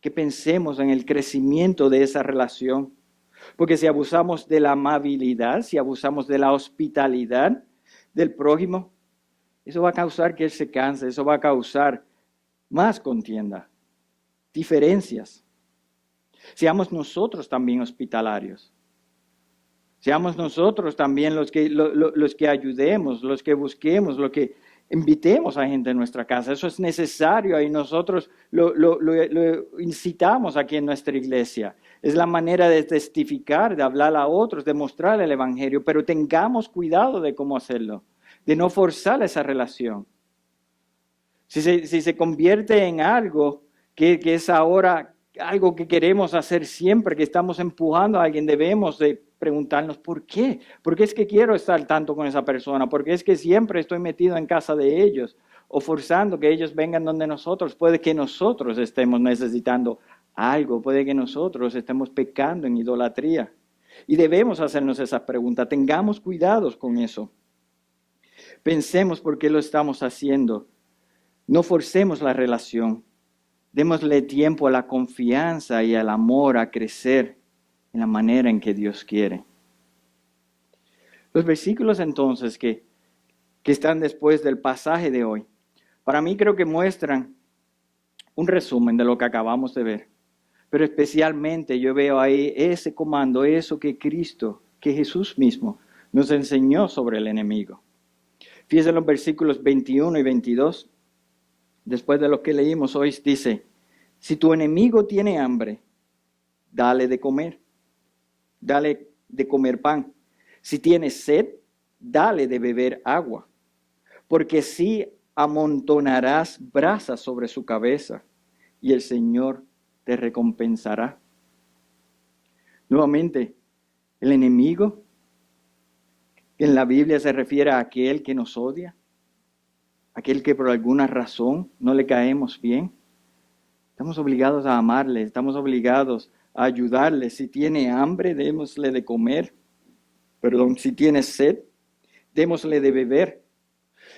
que pensemos en el crecimiento de esa relación. Porque si abusamos de la amabilidad, si abusamos de la hospitalidad del prójimo, eso va a causar que él se canse, eso va a causar más contienda, diferencias. Seamos nosotros también hospitalarios. Seamos nosotros también los que ayudemos, los que busquemos, los que invitemos a gente en nuestra casa. Eso es necesario y nosotros lo incitamos aquí en nuestra iglesia. Es la manera de testificar, de hablar a otros, de mostrar el evangelio, pero tengamos cuidado de cómo hacerlo, de no forzar esa relación. Si se convierte en algo que es ahora algo que queremos hacer siempre, que estamos empujando a alguien, debemos de preguntarnos ¿por qué? ¿Por qué es que quiero estar tanto con esa persona? ¿Por qué es que siempre estoy metido en casa de ellos? O forzando que ellos vengan donde nosotros. Puede que nosotros estemos necesitando algo, puede que nosotros estemos pecando en idolatría. Y debemos hacernos esa pregunta, tengamos cuidados con eso. Pensemos por qué lo estamos haciendo. No forcemos la relación. Démosle tiempo a la confianza y al amor a crecer en la manera en que Dios quiere. Los versículos entonces que están después del pasaje de hoy, para mí creo que muestran un resumen de lo que acabamos de ver. Pero especialmente yo veo ahí ese comando, eso que Cristo, que Jesús mismo nos enseñó sobre el enemigo. Fíjense en los versículos 21 y 22. Después de lo que leímos hoy, dice, si tu enemigo tiene hambre, dale de comer. Dale de comer pan. Si tiene sed, dale de beber agua. Porque si amontonarás brasas sobre su cabeza y el Señor te recompensará. Nuevamente, el enemigo en la Biblia se refiere a aquel que nos odia, aquel que por alguna razón no le caemos bien. Estamos obligados a amarle, estamos obligados a ayudarle. Si tiene hambre, démosle de comer. Si tiene sed, démosle de beber.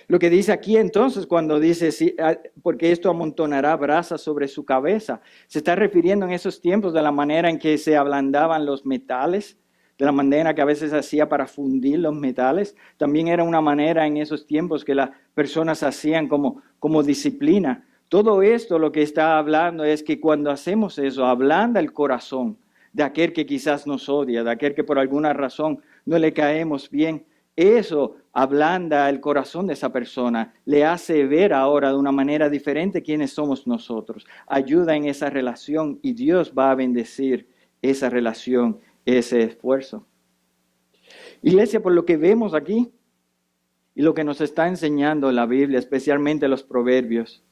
Lo que dice aquí entonces cuando dice, sí, porque esto amontonará brasas sobre su cabeza, se está refiriendo en esos tiempos de la manera en que se ablandaban los metales, de la manera que a veces se hacía para fundir los metales. También era una manera en esos tiempos que las personas hacían como disciplina. Todo esto lo que está hablando es que cuando hacemos eso, ablanda el corazón de aquel que quizás nos odia, de aquel que por alguna razón no le caemos bien. Eso ablanda el corazón de esa persona, le hace ver ahora de una manera diferente quiénes somos nosotros. Ayuda en esa relación y Dios va a bendecir esa relación, ese esfuerzo. Iglesia, por lo que vemos aquí y lo que nos está enseñando la Biblia, especialmente los proverbios,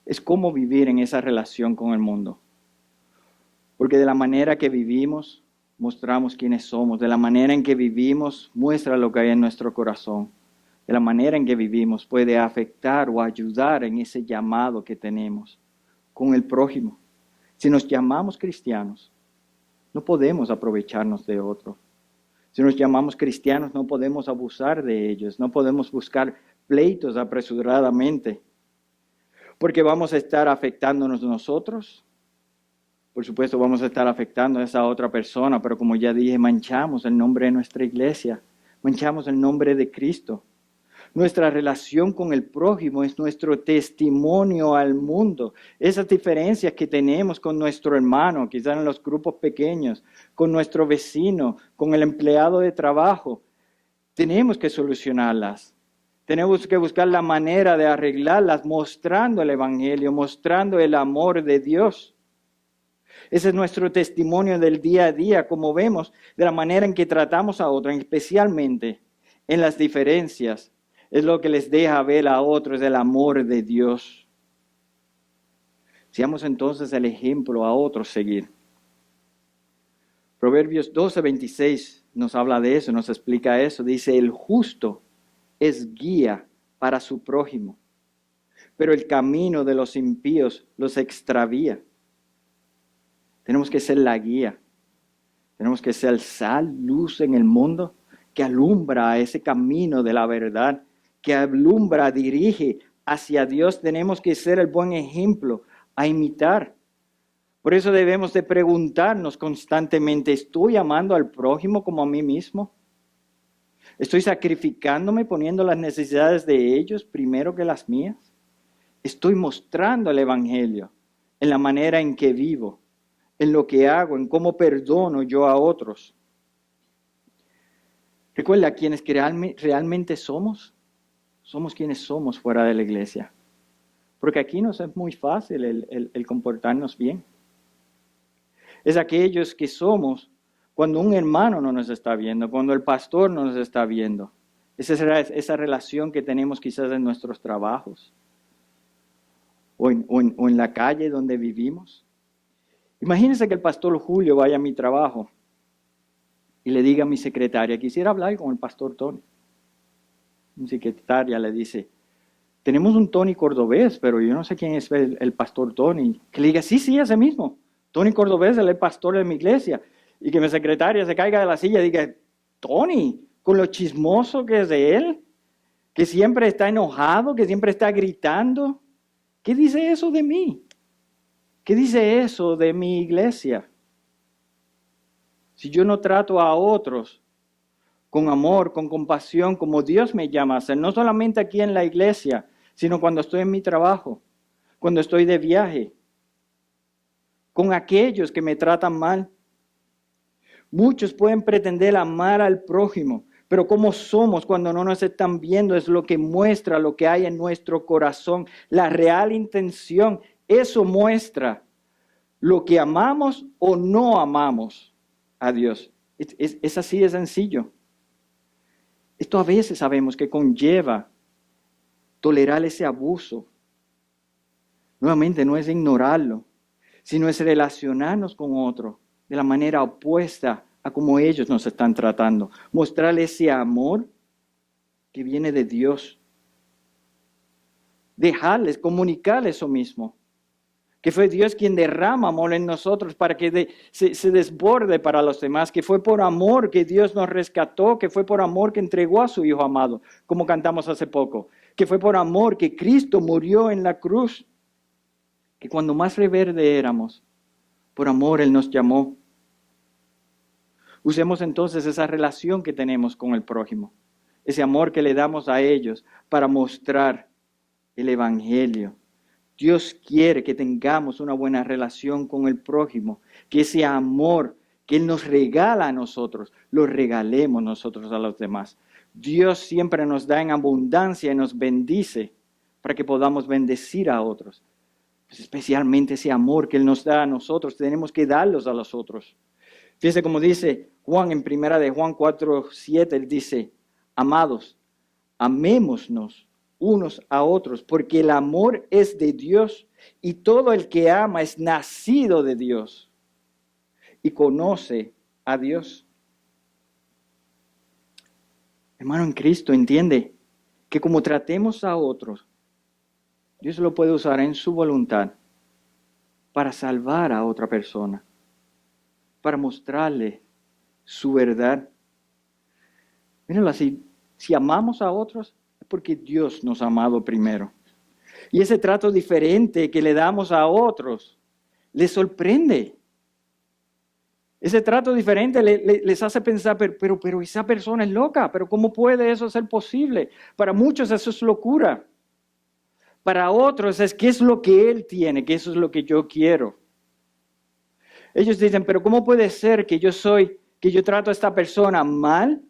es cómo vivir en esa relación con el mundo. Porque de la manera que vivimos, mostramos quiénes somos. De la manera en que vivimos, muestra lo que hay en nuestro corazón. De la manera en que vivimos puede afectar o ayudar en ese llamado que tenemos con el prójimo. Si nos llamamos cristianos, no podemos aprovecharnos de otro. Si nos llamamos cristianos, no podemos abusar de ellos. No podemos buscar pleitos apresuradamente. Porque vamos a estar afectándonos nosotros. Por supuesto, vamos a estar afectando a esa otra persona, pero como ya dije, manchamos el nombre de nuestra iglesia, manchamos el nombre de Cristo. Nuestra relación con el prójimo es nuestro testimonio al mundo. Esas diferencias que tenemos con nuestro hermano, quizás en los grupos pequeños, con nuestro vecino, con el empleado de trabajo, tenemos que solucionarlas. Tenemos que buscar la manera de arreglarlas, mostrando el Evangelio, mostrando el amor de Dios. Ese es nuestro testimonio del día a día, como vemos, de la manera en que tratamos a otros, especialmente en las diferencias. Es lo que les deja ver a otros el amor de Dios. Seamos entonces el ejemplo a otros seguir. Proverbios 12:26 nos habla de eso, nos explica eso. Dice, el justo es guía para su prójimo, pero el camino de los impíos los extravía. Tenemos que ser la guía. Tenemos que ser sal, luz en el mundo, que alumbra ese camino de la verdad, que alumbra, dirige hacia Dios. Tenemos que ser el buen ejemplo a imitar. Por eso debemos de preguntarnos constantemente, ¿estoy amando al prójimo como a mí mismo? ¿Estoy sacrificándome, poniendo las necesidades de ellos primero que las mías? ¿Estoy mostrando el Evangelio en la manera en que vivo, en lo que hago, en cómo perdono yo a otros? Recuerda, quienes que realmente somos quienes somos fuera de la iglesia. Porque aquí nos es muy fácil el comportarnos bien. Es aquellos que somos cuando un hermano no nos está viendo, cuando el pastor no nos está viendo. Esa relación que tenemos quizás en nuestros trabajos o en la calle donde vivimos. Imagínense que el pastor Julio vaya a mi trabajo y le diga a mi secretaria, quisiera hablar con el pastor Tony. Mi secretaria le dice, tenemos un Tony cordobés, pero yo no sé quién es el pastor Tony. Que le diga, sí, ese mismo. Tony Cordobés es el pastor de mi iglesia. Y que mi secretaria se caiga de la silla y diga, Tony, con lo chismoso que es de él, que siempre está enojado, que siempre está gritando. ¿Qué dice eso de mí? ¿Qué dice eso de mi iglesia? Si yo no trato a otros con amor, con compasión, como Dios me llama a hacer, no solamente aquí en la iglesia, sino cuando estoy en mi trabajo, cuando estoy de viaje, con aquellos que me tratan mal. Muchos pueden pretender amar al prójimo, pero cómo somos cuando no nos están viendo es lo que muestra lo que hay en nuestro corazón, la real intención. Eso muestra lo que amamos o no amamos a Dios. Es así de sencillo. Esto a veces sabemos que conlleva tolerar ese abuso. Nuevamente, no es ignorarlo, sino es relacionarnos con otro de la manera opuesta a como ellos nos están tratando. Mostrarle ese amor que viene de Dios. Dejarles, comunicarles eso mismo. Que fue Dios quien derrama amor en nosotros para que se desborde para los demás, que fue por amor que Dios nos rescató, que fue por amor que entregó a su Hijo amado, como cantamos hace poco, que fue por amor que Cristo murió en la cruz, que cuando más rebelde éramos, por amor Él nos llamó. Usemos entonces esa relación que tenemos con el prójimo, ese amor que le damos a ellos para mostrar el Evangelio. Dios quiere que tengamos una buena relación con el prójimo, que ese amor que Él nos regala a nosotros, lo regalemos nosotros a los demás. Dios siempre nos da en abundancia y nos bendice para que podamos bendecir a otros. Pues especialmente ese amor que Él nos da a nosotros, tenemos que darlos a los otros. Fíjense como dice Juan en 1 Juan 4:7, Él dice, amados, amémonos unos a otros, porque el amor es de Dios y todo el que ama es nacido de Dios y conoce a Dios. Hermano en Cristo, entiende que como tratemos a otros, Dios lo puede usar en su voluntad para salvar a otra persona, para mostrarle su verdad. Mírenlo así, si amamos a otros, porque Dios nos ha amado primero. Y ese trato diferente que le damos a otros les sorprende. Ese trato diferente les hace pensar, pero esa persona es loca, pero ¿cómo puede eso ser posible? Para muchos eso es locura. Para otros es que es lo que él tiene, que eso es lo que yo quiero. Ellos dicen, pero ¿cómo puede ser que yo trato a esta persona mal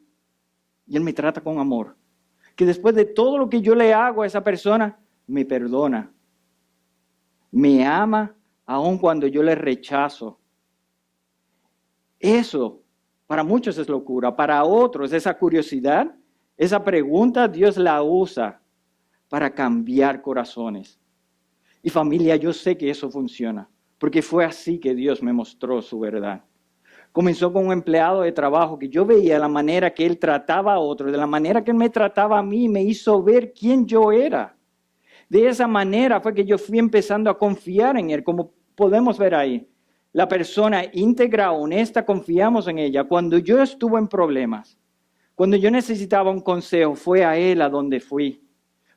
y él me trata con amor? Que después de todo lo que yo le hago a esa persona, me perdona. Me ama aun cuando yo le rechazo. Eso para muchos es locura. Para otros esa curiosidad, esa pregunta, Dios la usa para cambiar corazones. Y familia, yo sé que eso funciona, porque fue así que Dios me mostró su verdad. Comenzó con un empleado de trabajo que yo veía la manera que él trataba a otros, de la manera que él me trataba a mí, me hizo ver quién yo era. De esa manera fue que yo fui empezando a confiar en él, como podemos ver ahí. La persona íntegra, honesta, confiamos en ella. Cuando yo estuve en problemas, cuando yo necesitaba un consejo, fue a él a donde fui.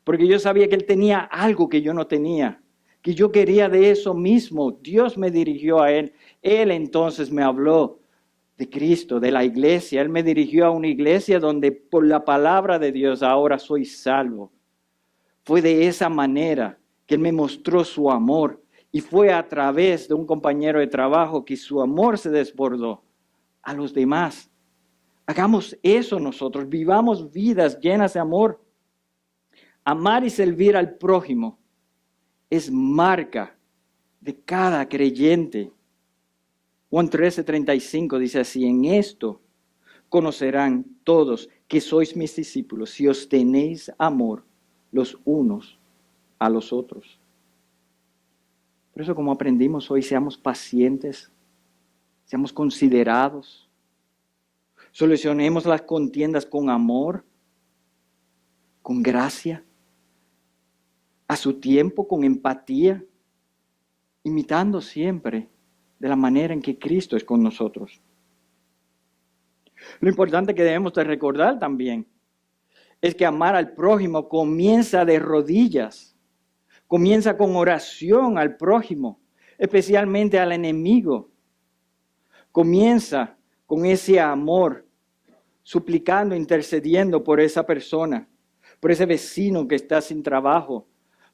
Porque yo sabía que él tenía algo que yo no tenía, que yo quería de eso mismo. Dios me dirigió a él. Él entonces me habló de Cristo, de la iglesia. Él me dirigió a una iglesia donde por la palabra de Dios ahora soy salvo. Fue de esa manera que Él me mostró su amor y fue a través de un compañero de trabajo que su amor se desbordó a los demás. Hagamos eso nosotros, vivamos vidas llenas de amor. Amar y servir al prójimo es marca de cada creyente. Juan 13:35 dice así, en esto conocerán todos que sois mis discípulos, si os tenéis amor los unos a los otros. Por eso, como aprendimos hoy, seamos pacientes, seamos considerados, solucionemos las contiendas con amor, con gracia, a su tiempo, con empatía, imitando siempre de la manera en que Cristo es con nosotros. Lo importante que debemos de recordar también es que amar al prójimo comienza de rodillas, comienza con oración al prójimo, especialmente al enemigo. Comienza con ese amor, suplicando, intercediendo por esa persona, por ese vecino que está sin trabajo,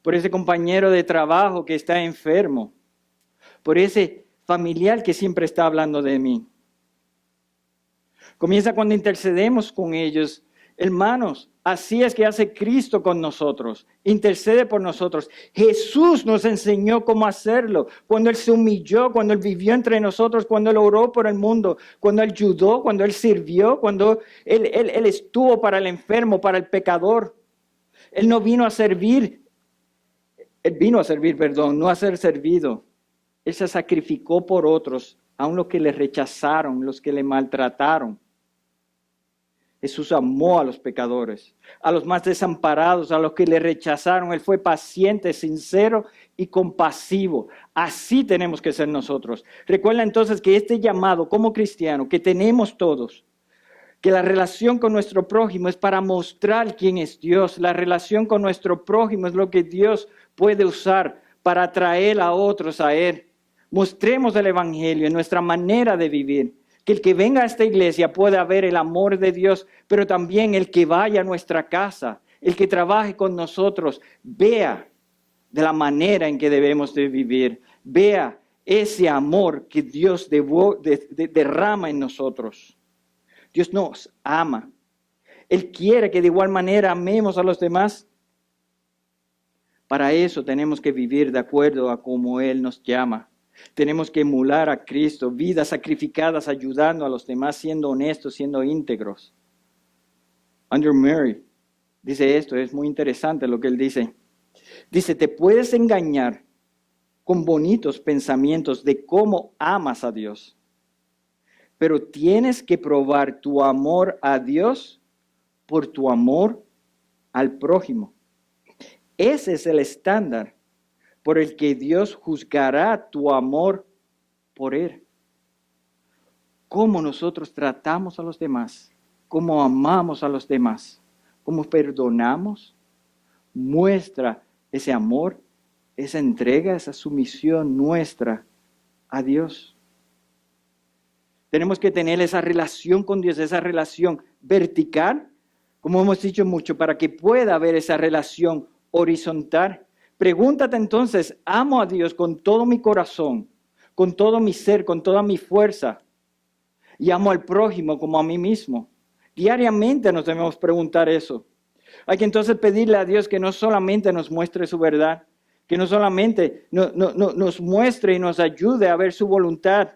por ese compañero de trabajo que está enfermo, por ese familiar que siempre está hablando de mí. Comienza cuando intercedemos con ellos. Hermanos, así es que hace Cristo con nosotros. Intercede por nosotros. Jesús nos enseñó cómo hacerlo. Cuando Él se humilló, cuando Él vivió entre nosotros, cuando Él oró por el mundo, cuando Él ayudó, cuando Él sirvió, cuando Él estuvo para el enfermo, para el pecador. Él no vino a servir. Él vino a servir, no a ser servido. Él se sacrificó por otros, aun los que le rechazaron, los que le maltrataron. Jesús amó a los pecadores, a los más desamparados, a los que le rechazaron. Él fue paciente, sincero y compasivo. Así tenemos que ser nosotros. Recuerda entonces que este llamado como cristiano que tenemos todos, que la relación con nuestro prójimo es para mostrar quién es Dios. La relación con nuestro prójimo es lo que Dios puede usar para atraer a otros a Él. Mostremos el Evangelio en nuestra manera de vivir. Que el que venga a esta iglesia pueda ver el amor de Dios, pero también el que vaya a nuestra casa, el que trabaje con nosotros, vea de la manera en que debemos de vivir. Vea ese amor que Dios derrama en nosotros. Dios nos ama. Él quiere que de igual manera amemos a los demás. Para eso tenemos que vivir de acuerdo a cómo Él nos llama. Tenemos que emular a Cristo, vidas sacrificadas, ayudando a los demás, siendo honestos, siendo íntegros. Andrew Murray dice esto, es muy interesante lo que él dice. Dice, te puedes engañar con bonitos pensamientos de cómo amas a Dios, pero tienes que probar tu amor a Dios por tu amor al prójimo. Ese es el estándar por el que Dios juzgará tu amor por Él. Cómo nosotros tratamos a los demás, cómo amamos a los demás, cómo perdonamos, muestra ese amor, esa entrega, esa sumisión nuestra a Dios. Tenemos que tener esa relación con Dios, esa relación vertical, como hemos dicho mucho, para que pueda haber esa relación horizontal. Pregúntate entonces, ¿amo a Dios con todo mi corazón, con todo mi ser, con toda mi fuerza? Y amo al prójimo como a mí mismo. Diariamente nos debemos preguntar eso. Hay que entonces pedirle a Dios que no solamente nos muestre su verdad, que no solamente nos muestre y nos ayude a ver su voluntad,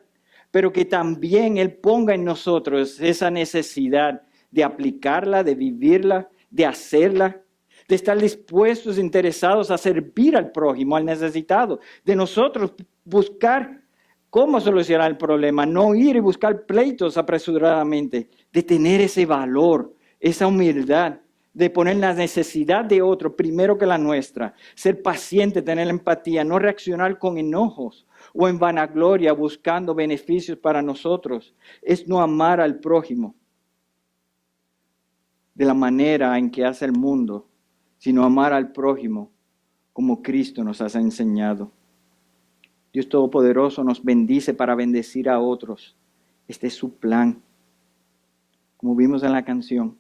pero que también Él ponga en nosotros esa necesidad de aplicarla, de vivirla, de hacerla, de estar dispuestos, interesados a servir al prójimo, al necesitado, de nosotros buscar cómo solucionar el problema, no ir y buscar pleitos apresuradamente, de tener ese valor, esa humildad, de poner la necesidad de otro primero que la nuestra, ser paciente, tener empatía, no reaccionar con enojos o en vanagloria buscando beneficios para nosotros, es no amar al prójimo de la manera en que hace el mundo, sino amar al prójimo como Cristo nos ha enseñado. Dios Todopoderoso nos bendice para bendecir a otros. Este es su plan. Como vimos en la canción,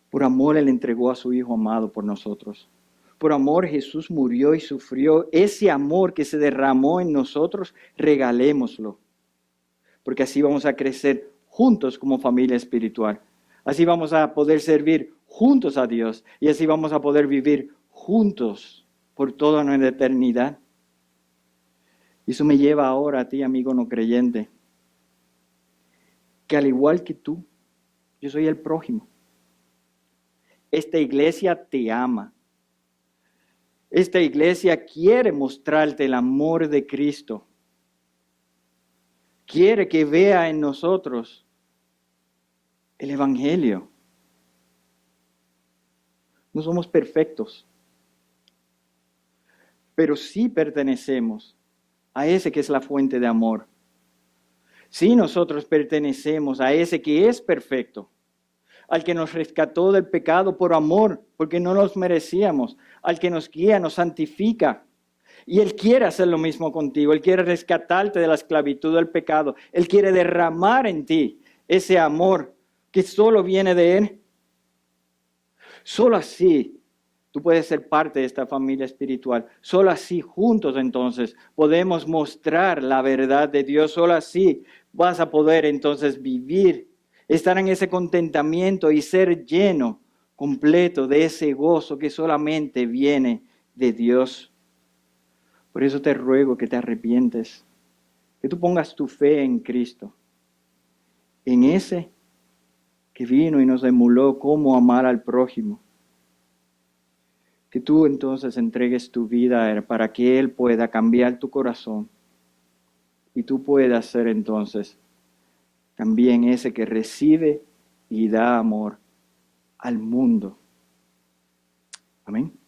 por amor Él entregó a su Hijo amado por nosotros. Por amor Jesús murió y sufrió. Ese amor que se derramó en nosotros, regalémoslo. Porque así vamos a crecer juntos como familia espiritual. Así vamos a poder servir juntos a Dios y así vamos a poder vivir juntos por toda nuestra eternidad. Y eso me lleva ahora a ti, amigo no creyente, que al igual que tú, yo soy el prójimo. Esta iglesia te ama. Esta iglesia quiere mostrarte el amor de Cristo. Quiere que vea en nosotros el Evangelio. No somos perfectos, pero sí pertenecemos a ese que es la fuente de amor. Sí, nosotros pertenecemos a ese que es perfecto, al que nos rescató del pecado por amor, porque no nos merecíamos, al que nos guía, nos santifica. Y Él quiere hacer lo mismo contigo. Él quiere rescatarte de la esclavitud del pecado. Él quiere derramar en ti ese amor que solo viene de Él. Solo así Tú puedes ser parte de esta familia espiritual. Solo así, juntos entonces, podemos mostrar la verdad de Dios. Solo así vas a poder entonces vivir, estar en ese contentamiento y ser lleno, completo de ese gozo que solamente viene de Dios. Por eso te ruego que te arrepientes, que tú pongas tu fe en Cristo, en ese que vino y nos emuló cómo amar al prójimo. Que tú entonces entregues tu vida a Él para que Él pueda cambiar tu corazón y tú puedas ser entonces también ese que recibe y da amor al mundo. Amén.